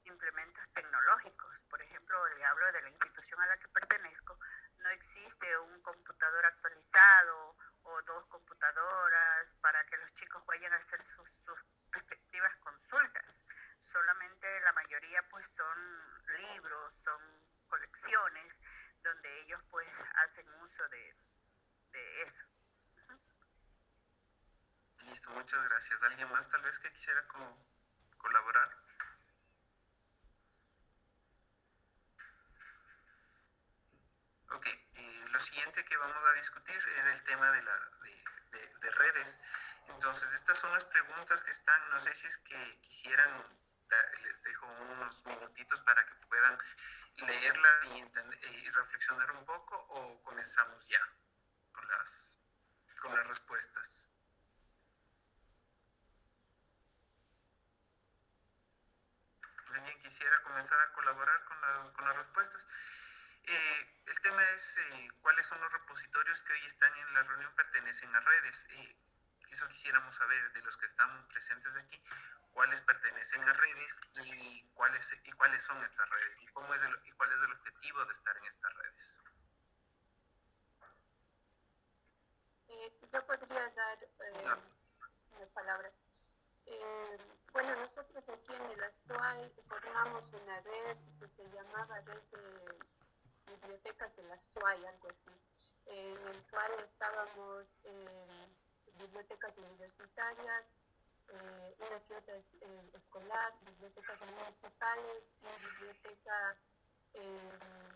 implementos tecnológicos. Por ejemplo, le hablo de la institución a la que pertenezco, no existe un computador actualizado o 2 computadoras para que los chicos vayan a hacer sus respectivas consultas. Solamente la mayoría pues son libros, son colecciones donde ellos pues hacen uso de eso. Listo, muchas gracias. ¿Alguien más tal vez que quisiera colaborar? Ok, lo siguiente que vamos a discutir es el tema de redes. Entonces, estas son las preguntas que están, no sé si es que quisieran, les dejo unos minutitos para que puedan leerlas y reflexionar un poco, o comenzamos ya con las respuestas. ¿Alguien quisiera comenzar a colaborar con las respuestas? El tema es cuáles son los repositorios que hoy están en la reunión pertenecen a redes. Eso quisiéramos saber de los que están presentes aquí, cuáles pertenecen a redes y cuáles son estas redes, y cuál es el objetivo de estar en estas redes. Yo podría dar una palabra. Bueno, nosotros aquí en el ASUAI formamos una red que se llamaba Red de Bibliotecas de la ASUAI, algo así, en el cual estábamos bibliotecas universitarias, una que otra escolar, bibliotecas municipales y bibliotecas,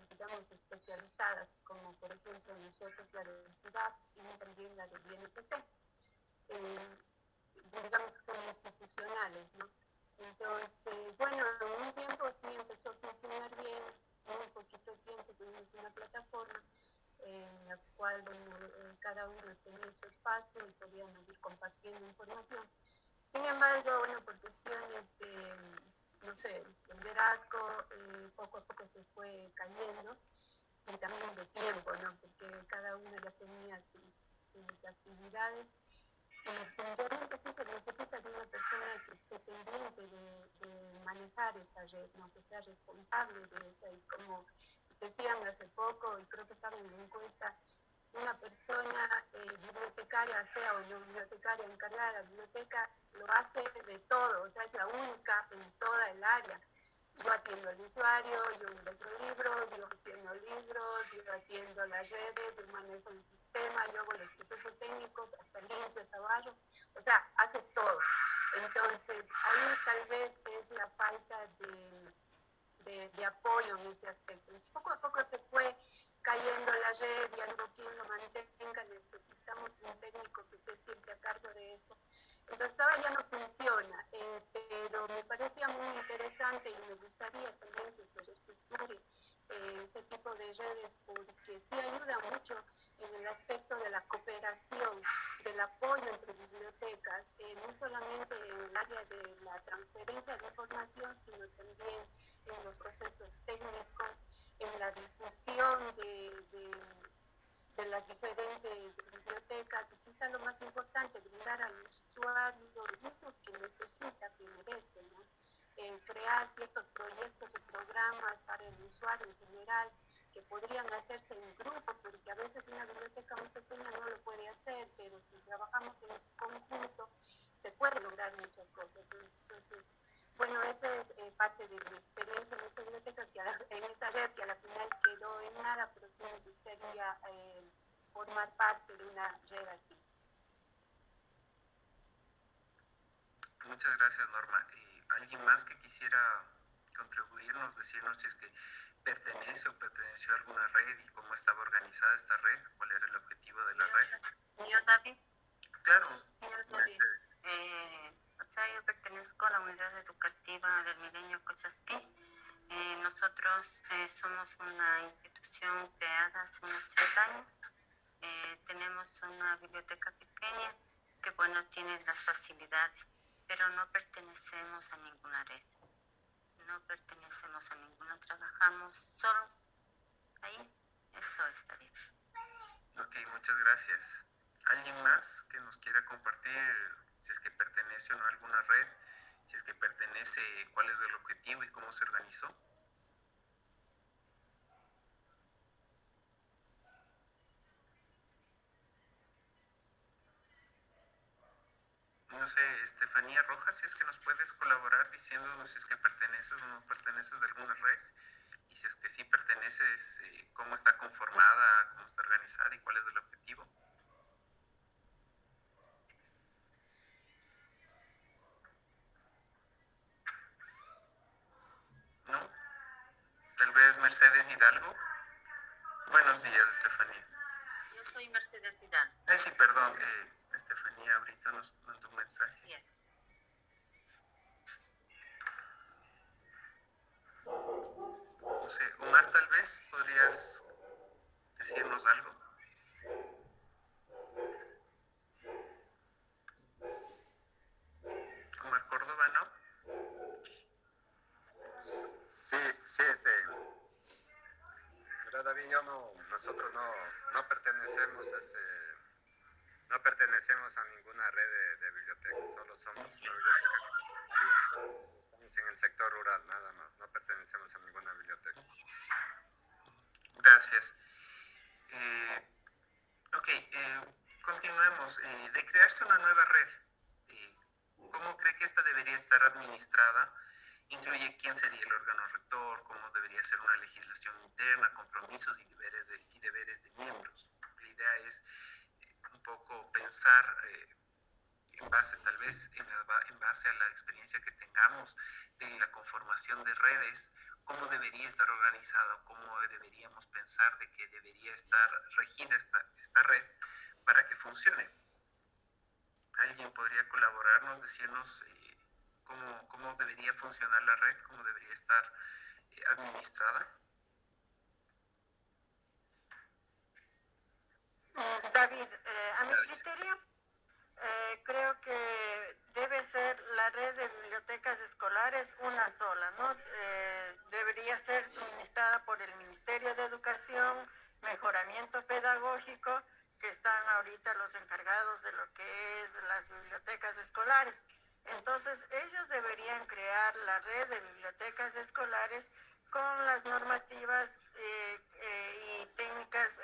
digamos, especializadas, como por ejemplo nosotros la de la ciudad y también la del INPC. Digamos que son institucionales, ¿no? Entonces, bueno, en un tiempo sí empezó a funcionar bien, en un poquito tiempo tuvimos una plataforma en la cual, bueno, cada uno tenía su espacio y podíamos ir compartiendo información. Sin embargo, bueno, por cuestiones de, no sé, el liderazgo, poco a poco se fue cayendo, y también de tiempo, ¿no? Porque cada uno ya tenía sus actividades. Realmente sí se necesita de una persona que esté pendiente de manejar esa red, ¿no? Que sea responsable de esa. Y como decían hace poco, y creo que estaba en la encuesta, una persona bibliotecaria, sea o no bibliotecaria encargada de la biblioteca, lo hace de todo, o sea, es la única en toda el área. Yo atiendo al usuario, yo encuentro libros, yo atiendo libros, yo atiendo las redes, yo manejo el sistema, yo hago los procesos técnicos, hasta limpio, trabajo, o sea, hace todo. Entonces, ahí tal vez es la falta de apoyo en ese aspecto. Y poco a poco se fue cayendo la red y algo quien lo mantenga, necesitamos un técnico que esté siempre a cargo de eso. Entonces ahora ya no funciona, pero me parecía muy interesante y me gustaría también que se reestructure ese tipo de redes, porque sí ayuda mucho en el aspecto de la cooperación, del apoyo entre bibliotecas, no solamente en el área de la transferencia de información, sino también en los procesos técnicos, en la difusión de las diferentes bibliotecas, y quizá lo más importante, brindar al usuario los usos que necesita, que merece, ¿no? Crear ciertos proyectos o programas para el usuario en general que podrían hacerse en grupo, porque a veces una biblioteca muy pequeña no lo puede hacer, pero si trabajamos en conjunto se puede lograr muchas cosas. Entonces, bueno, esa es parte de mi experiencia en esta biblioteca, en esta red que a la final quedó en nada, pero sí me gustaría formar parte de una red así. Muchas gracias, Norma. ¿Alguien más que quisiera contribuirnos, decirnos si es que pertenece o perteneció a alguna red y cómo estaba organizada esta red? ¿Cuál era el objetivo de la red? Yo, David. Claro. Yo, David. O sea, yo pertenezco a la unidad educativa del Milenio Cochasquí. Nosotros somos una institución creada hace unos 3 años. Tenemos una biblioteca pequeña que, bueno, tiene las facilidades, pero no pertenecemos a ninguna red. No pertenecemos a ninguna, trabajamos solos. Ahí, eso es, David. Ok, muchas gracias. ¿Alguien más que nos quiera compartir si es que pertenece o no a alguna red? Si es que pertenece, cuál es el objetivo y cómo se organizó. No sé, Estefanía Rojas, si es que nos puedes colaborar diciéndonos si es que perteneces o no perteneces a alguna red, y si es que sí perteneces, cómo está conformada, cómo está organizada y cuál es el objetivo. ¿No? Tal vez Mercedes Hidalgo. Buenos días, Estefanía. Yo soy Mercedes Hidalgo. Sí, perdón, Estefanía ahorita nos mandó un mensaje. Yeah. No sé, Omar, tal vez podrías decirnos algo. Omar Córdoba, ¿no? Sí, pero David, nosotros no pertenecemos, no pertenecemos a ninguna red de bibliotecas, solo somos una biblioteca. Estamos en el sector rural, nada más, no pertenecemos a ninguna biblioteca. Gracias. Continuemos. De crearse una nueva red, ¿cómo cree que esta debería estar administrada? Incluye quién sería el órgano rector, cómo debería ser una legislación interna, compromisos y deberes de miembros. La idea es un poco pensar en base tal vez en base a la experiencia que tengamos de la conformación de redes, cómo debería estar organizado, cómo deberíamos pensar de que debería estar regida esta red para que funcione. ¿Alguien podría colaborarnos, decirnos cómo debería funcionar la red, cómo debería estar administrada? David, a mi criterio, creo que debe ser la red de bibliotecas escolares una sola, ¿no? Debería ser suministrada por el Ministerio de Educación, Mejoramiento Pedagógico, que están ahorita los encargados de lo que es las bibliotecas escolares. Entonces, ellos deberían crear la red de bibliotecas escolares con las normativas y técnicas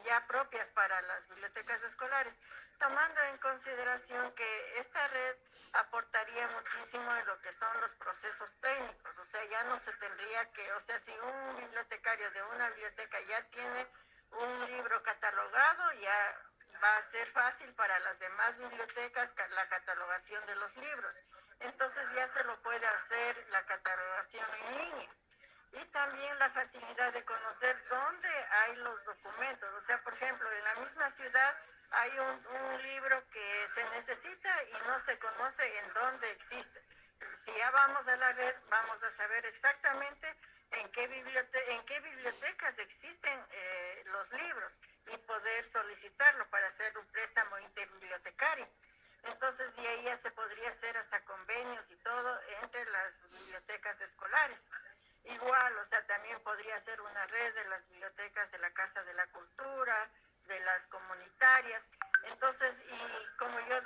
ya propias para las bibliotecas escolares, tomando en consideración que esta red aportaría muchísimo en lo que son los procesos técnicos. O sea, ya no se tendría que, o sea, si un bibliotecario de una biblioteca ya tiene un libro catalogado, ya va a ser fácil para las demás bibliotecas la catalogación de los libros. Entonces ya se lo puede hacer la catalogación en línea. Y también la facilidad de conocer dónde hay los documentos. O sea, por ejemplo, en la misma ciudad hay un libro que se necesita y no se conoce en dónde existe. Si ya vamos a la red, vamos a saber exactamente en qué bibliotecas existen los libros y poder solicitarlo para hacer un préstamo interbibliotecario. Entonces, y ahí ya se podría hacer hasta convenios y todo entre las bibliotecas escolares. Igual, o sea, también podría ser una red de las bibliotecas de la Casa de la Cultura, de las comunitarias. Entonces, y como yo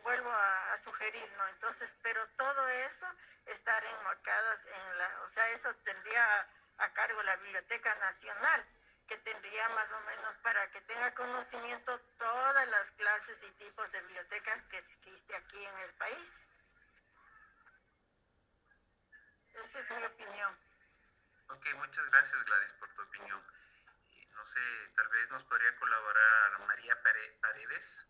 vuelvo a sugerir, ¿no? Entonces, pero todo eso estar enmarcadas en la, o sea, eso tendría a cargo la Biblioteca Nacional, que tendría más o menos para que tenga conocimiento todas las clases y tipos de bibliotecas que existe aquí en el país. Esa es mi opinión. Ok, muchas gracias, Gladys, por tu opinión. No sé, tal vez nos podría colaborar María Paredes.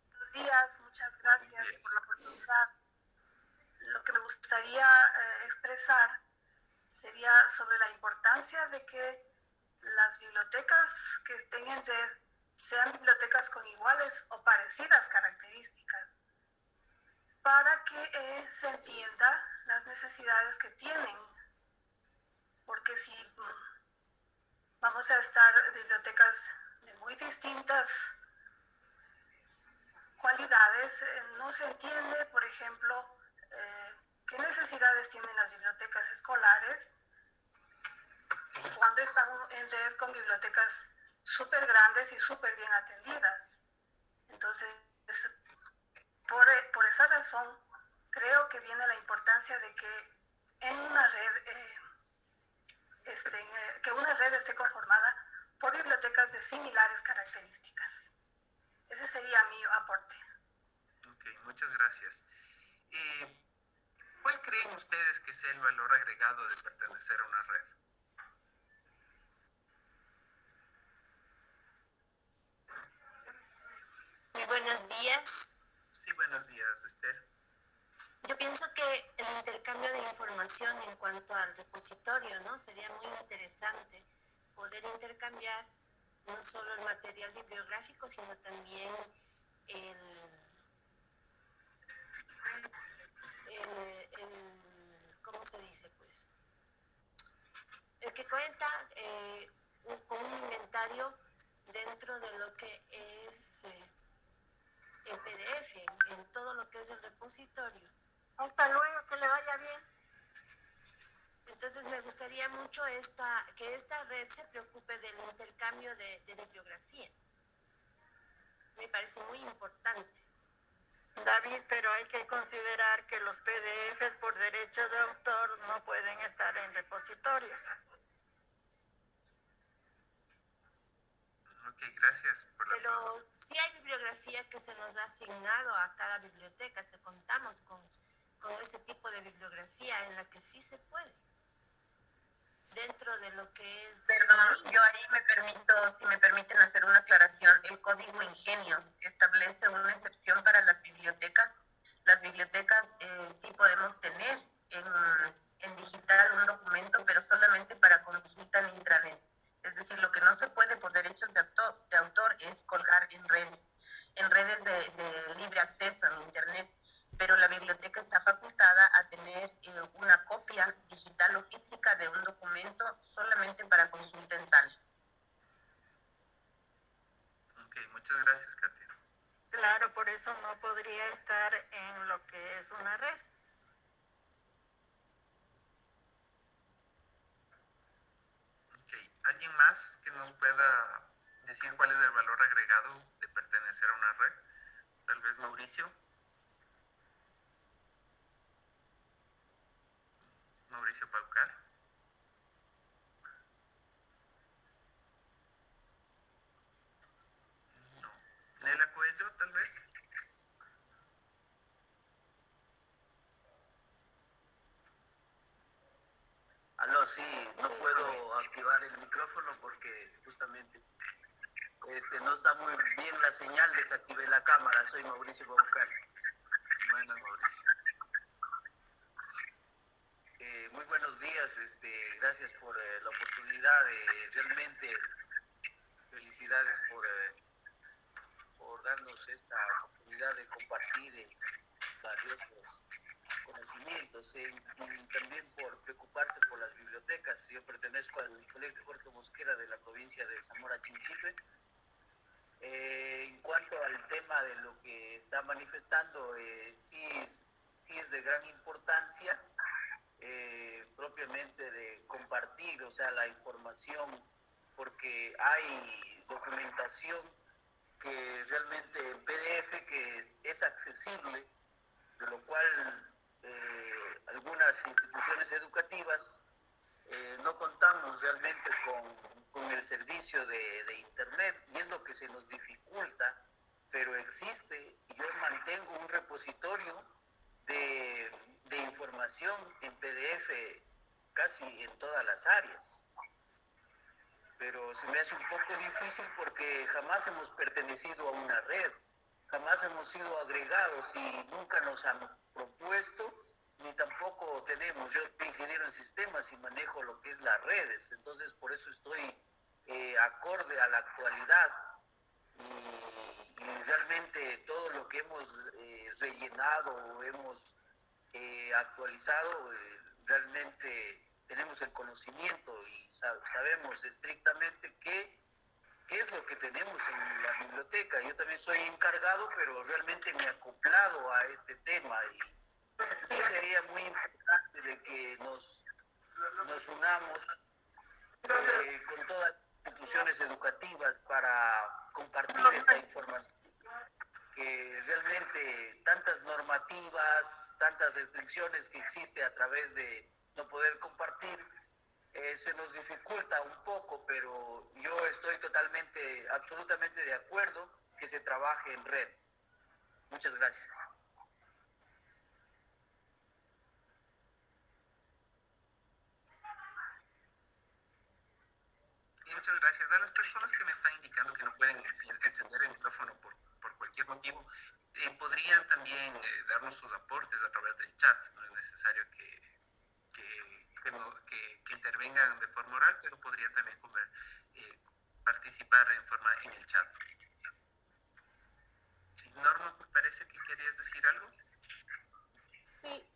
Buenos días, muchas gracias por la oportunidad. Lo que me gustaría expresar sería sobre la importancia de que las bibliotecas que estén en red sean bibliotecas con iguales o parecidas características, para que se entienda las necesidades que tienen. Porque si vamos a estar bibliotecas de muy distintas cualidades, no se entiende, por ejemplo, qué necesidades tienen las bibliotecas escolares cuando están en red con bibliotecas súper grandes y súper bien atendidas. Entonces, por esa razón, creo que viene la importancia de que en una red, que una red esté conformada por bibliotecas de similares características. Ese sería mi aporte. Ok, muchas gracias. ¿Cuál creen ustedes que sea el valor agregado de pertenecer a una red? Muy buenos días. Sí, buenos días, Esther. Yo pienso que el intercambio de información en cuanto al repositorio, ¿no? Sería muy interesante poder intercambiar no solo el material bibliográfico, sino también ¿cómo se dice? Pues el que cuenta con un inventario dentro de lo que es el PDF, en todo lo que es el repositorio. Hasta luego, que le vaya bien. Entonces me gustaría mucho que esta red se preocupe del intercambio de bibliografía. Me parece muy importante. David, pero hay que considerar que los PDFs por derecho de autor no pueden estar en repositorios. Ok, gracias por la Pero pregunta. sí hay bibliografía que se nos ha asignado a cada biblioteca, te contamos con ese tipo de bibliografía en la que sí se puede. Dentro de lo que es... Perdón, yo ahí me permito, si me permiten hacer una aclaración. El Código Ingenios establece una excepción para las bibliotecas. Las bibliotecas sí podemos tener en digital un documento, pero solamente para consulta en intranet. Es decir, lo que no se puede por derechos de autor es colgar en redes de libre acceso en internet. Pero la biblioteca está facultada a tener una copia digital o física de un documento solamente para consulta en sala. Ok, muchas gracias, Katia. Claro, por eso no podría estar en lo que es una red. Ok, ¿alguien más que nos pueda decir cuál es el valor agregado de pertenecer a una red? Tal vez Mauricio. Mauricio Paucar. No. Nela Cuello, tal vez. Aló, sí, no puedo activar el micrófono porque justamente no está muy bien la señal, desactivé la cámara. Soy Mauricio Paucar. Buenas, Mauricio. Muy buenos días, gracias por la oportunidad. Realmente felicidades por darnos esta oportunidad de compartir valiosos conocimientos y también por preocuparse por las bibliotecas. Yo pertenezco al Colegio Jorge Mosquera de la provincia de Zamora Chinchipe En cuanto al tema de lo que está manifestando, sí es de gran importancia, propiamente de compartir, o sea, la información, porque hay documentación que realmente en PDF que es accesible, de lo cual algunas instituciones educativas no contamos realmente con el servicio de Internet, y es lo que se nos dificulta, pero existe, y yo mantengo un repositorio de información en PDF casi en todas las áreas, pero se me hace un poco difícil porque jamás hemos pertenecido a una red, jamás hemos sido agregados y nunca nos han propuesto, ni tampoco tenemos. Yo soy ingeniero en sistemas y manejo lo que es las redes, entonces por eso estoy acorde a la actualidad, y realmente todo lo que hemos rellenado o hemos actualizado, realmente tenemos el conocimiento y sabemos estrictamente qué es lo que tenemos en la biblioteca. Yo también soy encargado, pero realmente me he acoplado a este tema, y sí sería muy importante de que nos unamos con todas las instituciones educativas para compartir esta información, que realmente tantas normativas, tantas restricciones que existe a través de no poder compartir, se nos dificulta un poco, pero yo estoy absolutamente de acuerdo que se trabaje en red. Muchas gracias. Muchas gracias. A las personas que me están indicando que no pueden encender el micrófono por cualquier motivo, podrían también darnos sus aportes a través del chat. No es necesario que intervengan de forma oral, pero podrían también participar en el chat. Sí, Norma, me parece que querías decir algo. Sí,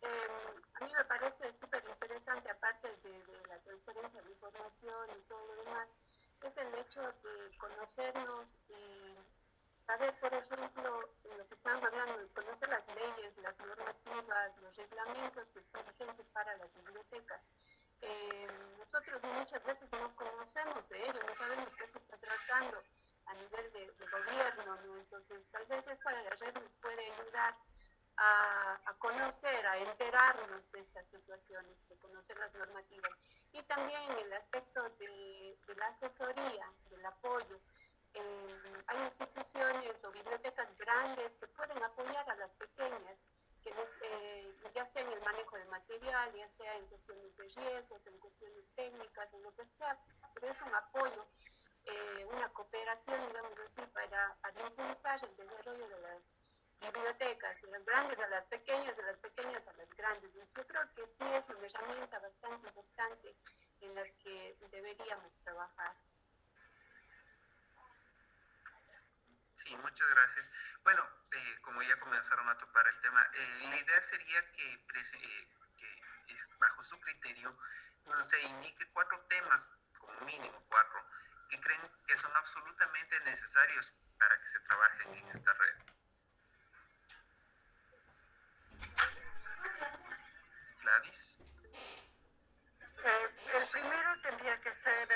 a mí me parece súper interesante, aparte de la transferencia de información y todo lo demás, es el hecho de conocernos y saber, por ejemplo, lo que estamos hablando, de conocer las leyes, las normativas, los reglamentos que están vigentes para las bibliotecas. Nosotros muchas veces no conocemos de ello, no sabemos qué se está tratando a nivel de gobierno, ¿no? Entonces, tal vez esta red nos puede ayudar a conocer, a enterarnos de estas situaciones, de conocer las normativas. Y también el aspecto de la asesoría, del apoyo. Hay instituciones o bibliotecas grandes que pueden apoyar a las pequeñas, que ya sea en el manejo de material, ya sea en cuestiones de riesgos, en cuestiones técnicas, en lo que sea, pero es un apoyo, una cooperación, digamos así, para impulsar el desarrollo de las bibliotecas, de las grandes a las pequeñas, de las pequeñas a las grandes. Yo creo que sí es una herramienta bastante importante en la que deberíamos trabajar. Sí, muchas gracias. Bueno, como ya comenzaron a topar el tema, la idea sería que bajo su criterio se indique 4 temas, como mínimo 4, que creen que son absolutamente necesarios para que se trabajen en esta red. Gladys. El primero tendría que ser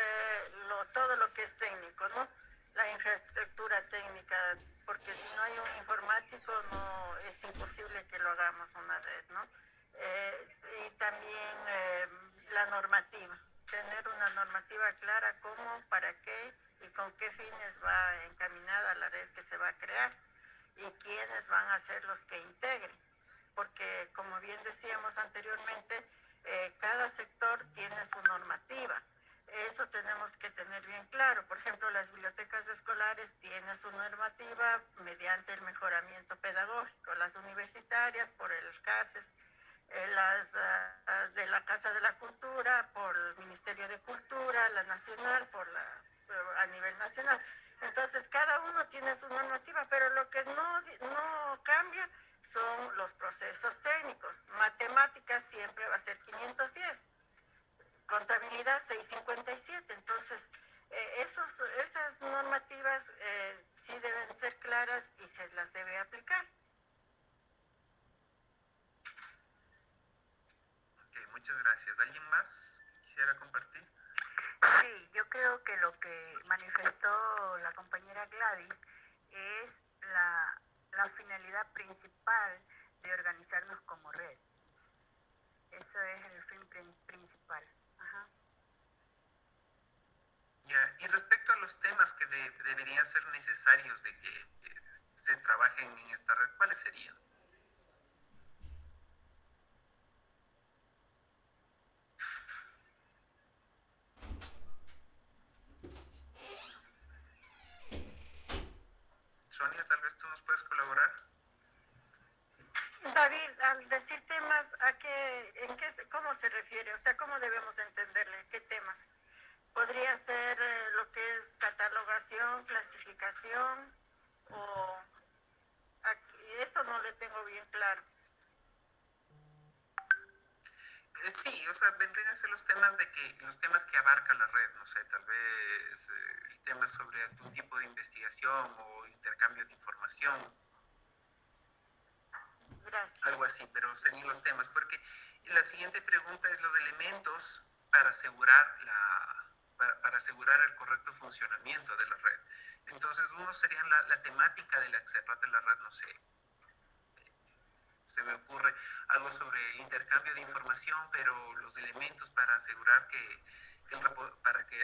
todo lo que es técnico, ¿no? La infraestructura técnica, porque si no hay un informático no es imposible que lo hagamos una red, ¿no? Y también la normativa, tener una normativa clara cómo, para qué y con qué fines va encaminada la red que se va a crear y quiénes van a ser los que integren, porque como bien decíamos anteriormente, cada sector tiene su normativa. Eso tenemos que tener bien claro. Por ejemplo, las bibliotecas escolares tienen su normativa mediante el mejoramiento pedagógico, las universitarias por el CASES, las de la Casa de la Cultura por el Ministerio de Cultura, la nacional a nivel nacional. Entonces, cada uno tiene su normativa, pero lo que no cambia son los procesos técnicos. Matemáticas siempre va a ser 510. Contabilidad 657, entonces esas normativas sí deben ser claras y se las debe aplicar. Ok, muchas gracias. ¿Alguien más quisiera compartir? Sí, yo creo que lo que manifestó la compañera Gladys es la finalidad principal de organizarnos como red. Eso es el fin principal. Ajá. Ya, y respecto a los temas que deberían ser necesarios de que se trabajen en esta red, ¿cuáles serían? Sonia, tal vez tú nos puedes colaborar. David, al decir temas, ¿cómo se refiere? O sea, ¿cómo debemos entenderle? ¿Qué temas? ¿Podría ser lo que es catalogación, clasificación o eso no le tengo bien claro? Sí, o sea, vendrían a ser los temas que abarca la red, no sé, tal vez el tema sobre algún tipo de investigación o intercambio de información. Gracias. Algo así, pero serían los temas, porque la siguiente pregunta es los elementos para asegurar el correcto funcionamiento de la red. Entonces, uno sería la temática de la de la red, no sé. Se me ocurre algo sobre el intercambio de información, pero los elementos para asegurar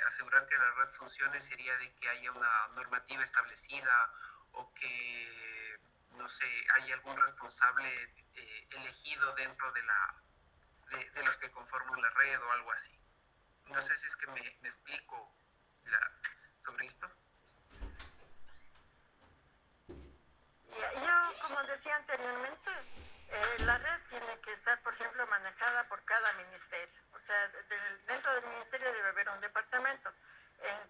asegurar que la red funcione sería de que haya una normativa establecida o que, no sé, hay algún responsable elegido dentro de los que conforman la red o algo así. No sé si es que me explico sobre esto. Yo, como decía anteriormente, la red tiene que estar, por ejemplo, manejada por cada ministerio. O sea, dentro del ministerio debe haber un departamento,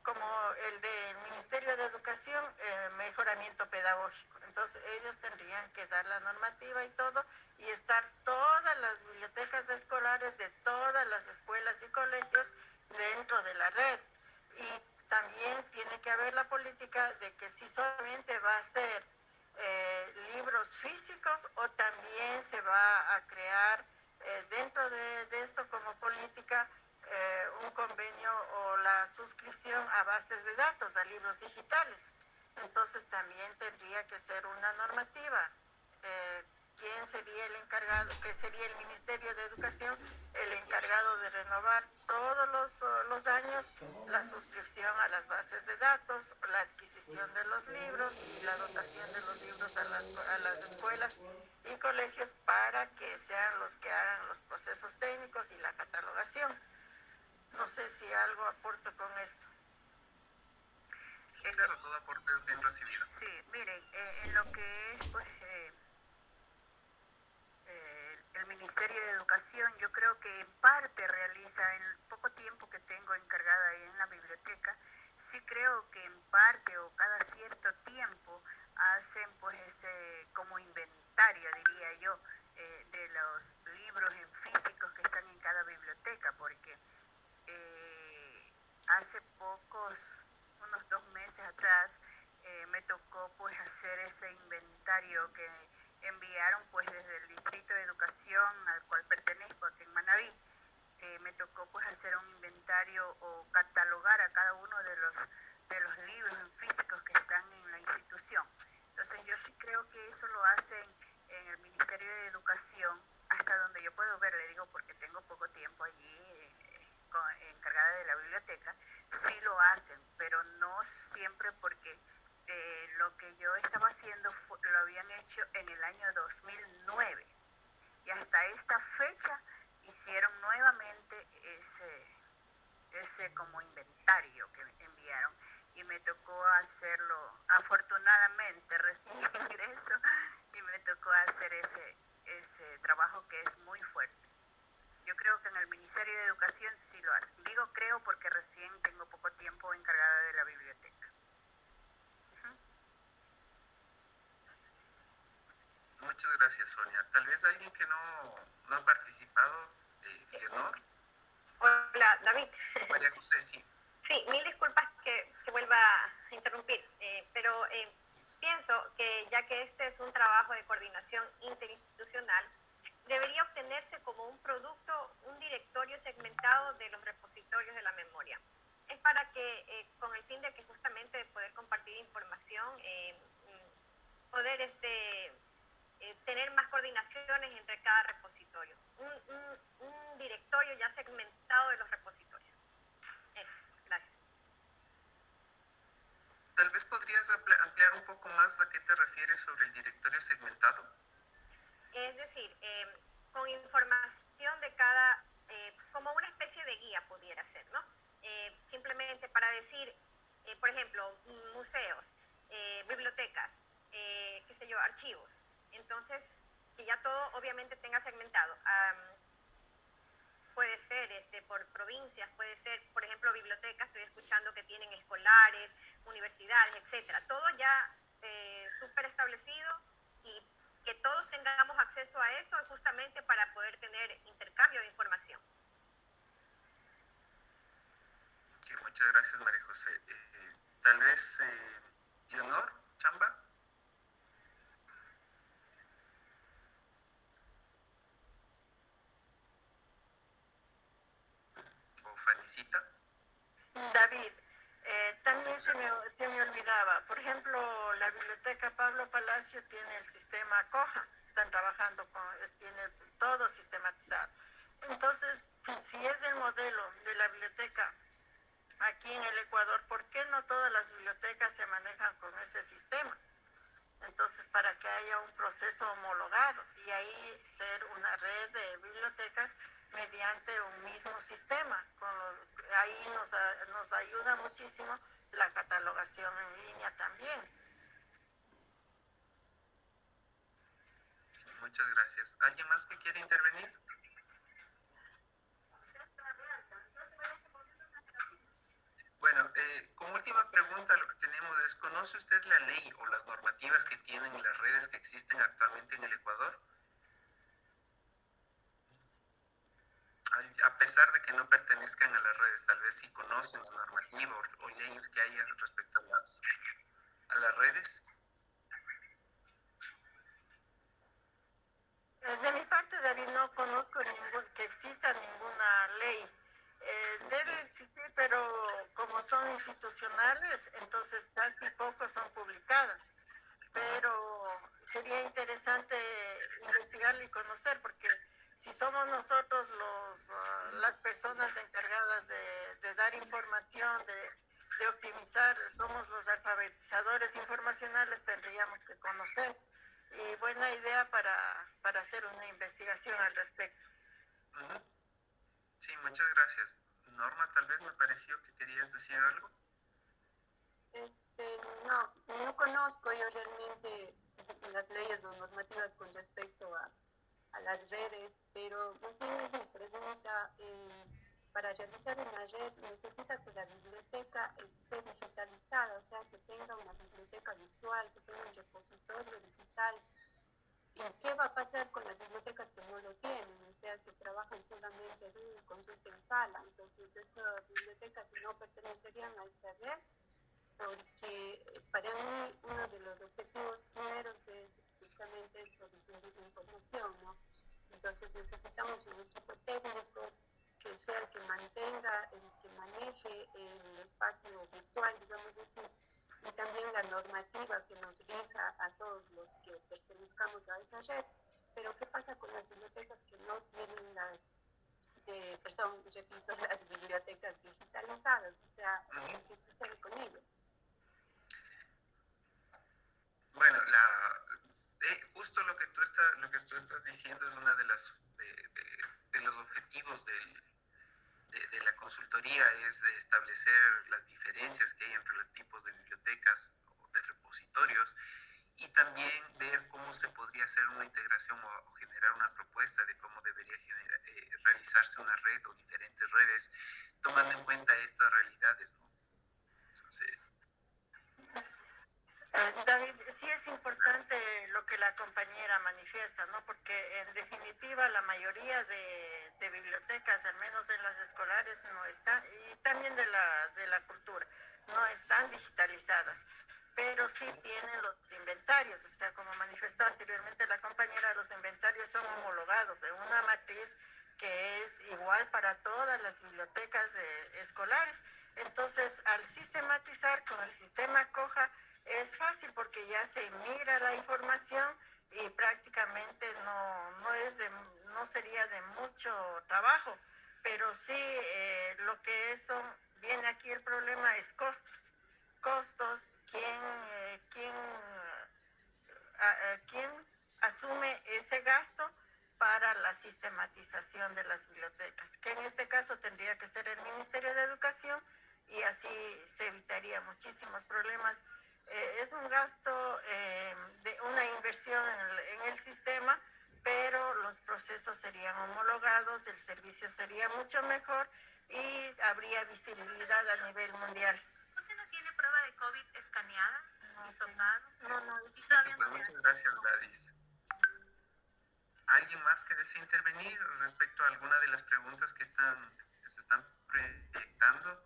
como el del Ministerio de Educación, mejoramiento pedagógico. Entonces, ellos tendrían que dar la normativa y todo, y estar todas las bibliotecas escolares de todas las escuelas y colegios dentro de la red. Y también tiene que haber la política de que si solamente va a ser libros físicos o también se va a crear dentro de esto como política un convenio o la suscripción a bases de datos, a libros digitales. Entonces también tendría que ser una normativa. ¿Quién sería el encargado? Que sería el Ministerio de Educación el encargado de renovar todos los años la suscripción a las bases de datos, la adquisición de los libros y la dotación de los libros a las escuelas y colegios para que sean los que hagan los procesos técnicos y la catalogación. No sé si algo aporto con esto. Claro, todo aporte es bien recibido. Sí, miren, en lo que es pues el Ministerio de Educación, yo creo que en parte realiza, en el poco tiempo que tengo encargada ahí en la biblioteca, sí creo que en parte o cada cierto tiempo hacen pues ese como inventario, diría yo, de los libros en físicos que están en cada biblioteca, porque hace unos 2 meses atrás, me tocó pues hacer ese inventario que enviaron pues desde el Distrito de Educación al cual pertenezco aquí en Manabí. Me tocó pues hacer un inventario o catalogar a cada uno de los libros en físicos que están en la institución. Entonces yo sí creo que eso lo hacen en el Ministerio de Educación, hasta donde yo puedo ver, le digo porque tengo poco tiempo allí encargada de la biblioteca, sí lo hacen, pero no siempre, porque lo que yo estaba haciendo lo habían hecho en el año 2009 y hasta esta fecha hicieron nuevamente ese como inventario que enviaron y me tocó hacerlo, afortunadamente recién ingreso y me tocó hacer ese trabajo que es muy fuerte. Yo creo que en el Ministerio de Educación sí lo hacen. Digo creo porque recién tengo poco tiempo encargada de la biblioteca. Muchas gracias, Sonia. Tal vez alguien que no ha participado, Leonor. Hola, David. María José, sí. Sí, mil disculpas que ya que este es un trabajo de coordinación interinstitucional, debería obtenerse como un producto un directorio segmentado de los repositorios de la memoria. Es para que, con el fin de que justamente poder compartir información, poder tener más coordinaciones entre cada repositorio. Un directorio ya segmentado de los repositorios. Eso, gracias. Tal vez podrías ampliar un poco más a qué te refieres sobre el directorio segmentado. Es decir, con información de cada, como una especie de guía pudiera ser, ¿no? Simplemente para decir, por ejemplo, museos, bibliotecas, qué sé yo, archivos. Entonces, que ya todo obviamente tenga segmentado. Puede ser por provincias, puede ser, por ejemplo, bibliotecas, estoy escuchando que tienen escolares, universidades, etcétera. Todo ya súper establecido y que todos tengamos acceso a eso justamente para poder tener intercambio de información. Okay, muchas gracias, María José. Tal vez, Leonor Chamba. O Fanicita. David, también se me olvidaba, por ejemplo, la biblioteca Pablo Palacio tiene el sistema COJA, están trabajando tiene todo sistematizado. Entonces, si es el modelo de la biblioteca aquí en el Ecuador, ¿por qué no todas las bibliotecas se manejan con ese sistema? Entonces, para que haya un proceso homologado y ahí ser una red de bibliotecas mediante un mismo sistema. Ahí nos ayuda muchísimo la catalogación en línea también. Muchas gracias. ¿Alguien más que quiere intervenir? Bueno, como última pregunta, lo que tenemos es, ¿conoce usted la ley o las normativas que tienen las redes que existen actualmente en el Ecuador? A pesar de que no pertenezcan a las redes, tal vez sí conocen la normativa o leyes que haya respecto a las redes. De mi parte, David, no conozco que exista ninguna ley. Debe existir, pero como son institucionales, entonces casi poco son publicadas. Pero sería interesante investigarlo y conocer, porque si somos nosotros las personas encargadas de dar información, de optimizar, somos los alfabetizadores informacionales, tendríamos que conocer. Y buena idea para hacer una investigación al respecto. Sí, muchas gracias. Norma, tal vez me pareció que querías decir algo. No conozco yo realmente las leyes o normativas con respecto a las redes, pero mi pregunta, para realizar una red necesita que la biblioteca esté digitalizada, o sea, que tenga una biblioteca virtual, que tenga un repositorio digital. ¿Y qué va a pasar con las bibliotecas que no lo tienen? O sea, que trabajan solamente en consulta en sala. Entonces, esas bibliotecas no pertenecerían a esta red, porque para mí uno de los objetivos primeros es justamente esto, difundir la información, ¿no? Entonces necesitamos un equipo técnico que sea el que mantenga, el que maneje el espacio virtual, digamos así, y también la normativa que nos rija a todos los que pertenezcamos a esa red. Pero ¿qué pasa con las bibliotecas que no tienen las bibliotecas digitalizadas? O sea, ¿qué sucede con ellas? Bueno, justo lo que tú estás diciendo es una de los objetivos de la consultoría, es de establecer las diferencias que hay entre los tipos de bibliotecas o de repositorios, y también ver cómo se podría hacer una integración o generar una propuesta de cómo debería realizarse una red o diferentes redes, tomando en cuenta estas realidades, ¿no? Entonces, David, sí es importante lo que la compañera manifiesta, ¿no? Porque en definitiva la mayoría de bibliotecas, al menos en las escolares, no están, y también de la cultura, no están digitalizadas. pero sí tienen los inventarios, o sea, como manifestó anteriormente la compañera, los inventarios son homologados en una matriz que es igual para todas las bibliotecas escolares. Entonces, al sistematizar con el sistema COJA, es fácil porque ya se migra la información y prácticamente no sería de mucho trabajo, pero sí lo que viene aquí el problema es costos, quién asume ese gasto para la sistematización de las bibliotecas, que en este caso tendría que ser el Ministerio de Educación, y así se evitaría muchísimos problemas. Es un gasto de una inversión en el sistema, pero los procesos serían homologados, el servicio sería mucho mejor y habría visibilidad a nivel mundial. ¿Usted no tiene prueba de COVID escaneada? No. Pues muchas gracias, Gladys. ¿Alguien más que desee intervenir respecto a alguna de las preguntas que se están proyectando?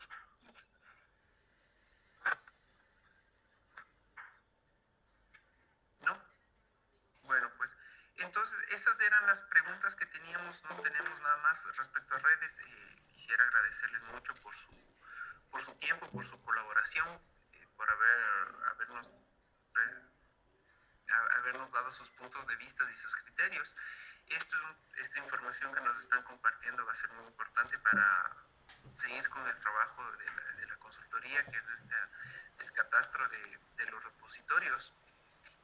¿No? Bueno, pues entonces esas eran las preguntas que teníamos, no tenemos nada más respecto a redes. Quisiera agradecerles mucho por su tiempo, por su colaboración, por habernos dado sus puntos de vista y sus criterios. Esta información que nos están compartiendo va a ser muy importante para seguir con el trabajo de la consultoría, que es el catastro de los repositorios.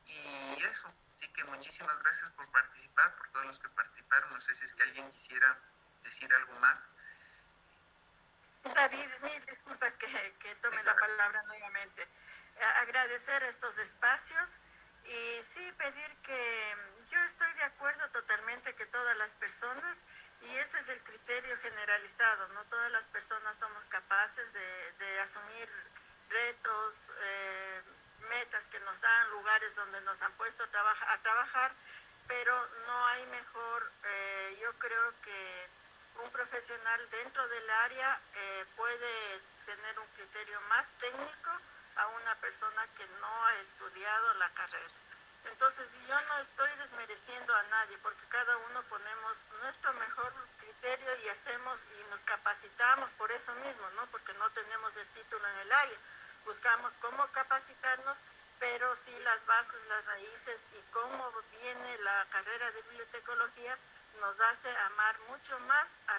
Y eso, sí que muchísimas gracias por participar, por todos los que participaron. No sé si es que alguien quisiera decir algo más. David, mil disculpas que tome la palabra nuevamente. Agradecer estos espacios y sí pedir que yo estoy de acuerdo totalmente que todas las personas, y ese es el criterio generalizado, no todas las personas somos capaces de asumir retos, metas que nos dan, lugares donde nos han puesto a trabajar, pero no hay mejor, yo creo que un profesional dentro del área puede tener un criterio más técnico a una persona que no ha estudiado la carrera. Entonces, yo no estoy desmereciendo a nadie, porque cada uno ponemos nuestro mejor criterio y nos capacitamos por eso mismo, ¿no? Porque no tenemos el título en el área. Buscamos cómo capacitarnos, pero sí las bases, las raíces y cómo viene la carrera de bibliotecología nos hace amar mucho más a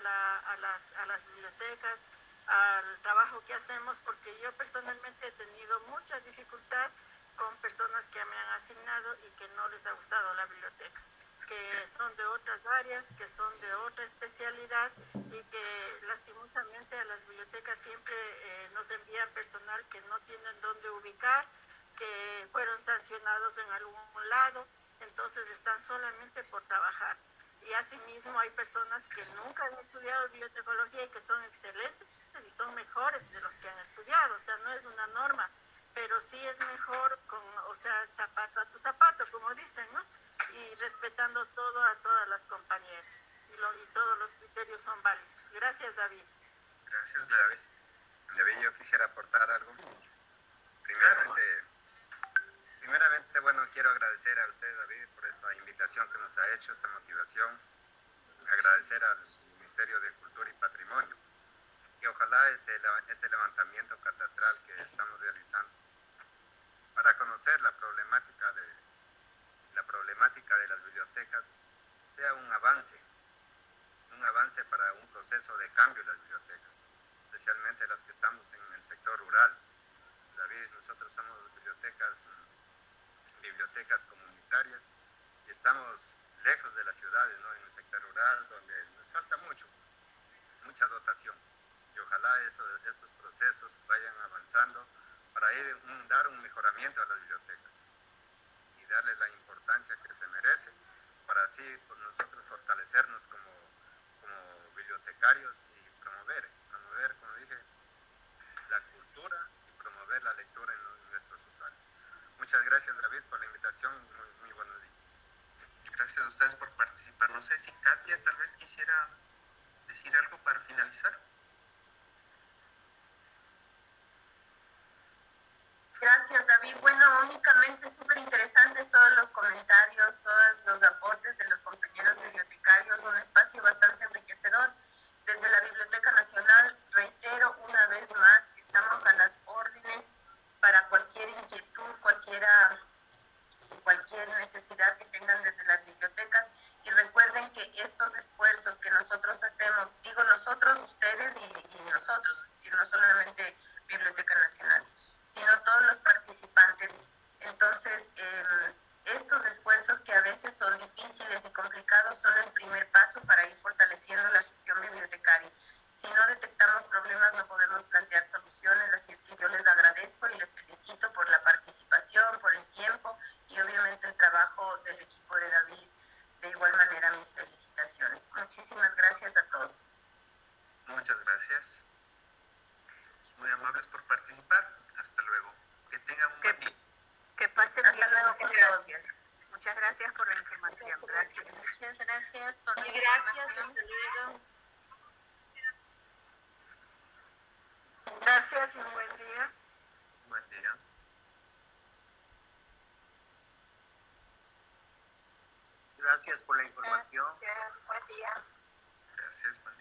las bibliotecas, al trabajo que hacemos, porque yo personalmente he tenido mucha dificultad con personas que me han asignado y que no les ha gustado la biblioteca, que son de otras áreas, que son de otra especialidad y que lastimosamente a las bibliotecas siempre nos envían personal que no tienen dónde ubicar, que fueron sancionados en algún lado, entonces están solamente por trabajar. Y asimismo hay personas que nunca han estudiado bibliotecología y que son excelentes y son mejores de los que han estudiado, o sea, no es una norma, pero sí es mejor zapato a tu zapato, como dicen, ¿no? Y respetando todo a todas las compañeras. Y todos los criterios son válidos. Gracias, David. Gracias, Gladys. David, yo quisiera aportar algo. Primeramente, bueno, quiero agradecer a usted, David, por esta invitación que nos ha hecho, esta motivación. Agradecer al Ministerio de Cultura y Patrimonio, que ojalá este levantamiento catastral que estamos realizando para conocer la problemática de las bibliotecas sea un avance para un proceso de cambio en las bibliotecas, especialmente las que estamos en el sector rural. David, nosotros somos bibliotecas comunitarias y estamos lejos de las ciudades, ¿no? En el sector rural, donde nos falta mucha dotación. Y ojalá estos procesos vayan avanzando para dar un mejoramiento a las bibliotecas y darle la importancia que se merece, para así nosotros fortalecernos como bibliotecarios y promover, como dije, la cultura y promover la lectura en nuestros usuarios. Muchas gracias, David, por la invitación. Muy buenos días. Gracias a ustedes por participar. No sé si Katia tal vez quisiera decir algo para finalizar. Gracias, David. Bueno, únicamente súper interesantes todos los comentarios, todos los aportes de los compañeros bibliotecarios, un espacio bastante enriquecedor. Desde la Biblioteca Nacional, reitero una vez más, estamos a las órdenes para cualquier inquietud, cualquier necesidad que tengan desde las bibliotecas, y recuerden que estos esfuerzos que nosotros hacemos, digo nosotros, ustedes y nosotros, es decir, no solamente Biblioteca Nacional, sino todos los participantes. Entonces, estos esfuerzos que a veces son difíciles y complicados son el primer paso para ir fortaleciendo la gestión bibliotecaria. Si no detectamos problemas, no podemos plantear soluciones, así es que yo les agradezco y les felicito por la participación, por el tiempo y obviamente el trabajo del equipo de David. De igual manera, mis felicitaciones. Muchísimas gracias a todos. Muchas gracias. Muy amables por participar. Hasta luego. Que tengan un buen día. Que pasen Hasta bien. luego, Muchas gracias. Muchas gracias por la información. Gracias. Muchas gracias por la Gracias, información. hasta luego. Gracias y un buen día. Buen día. Gracias por la información. Gracias, buen día. Gracias. Buen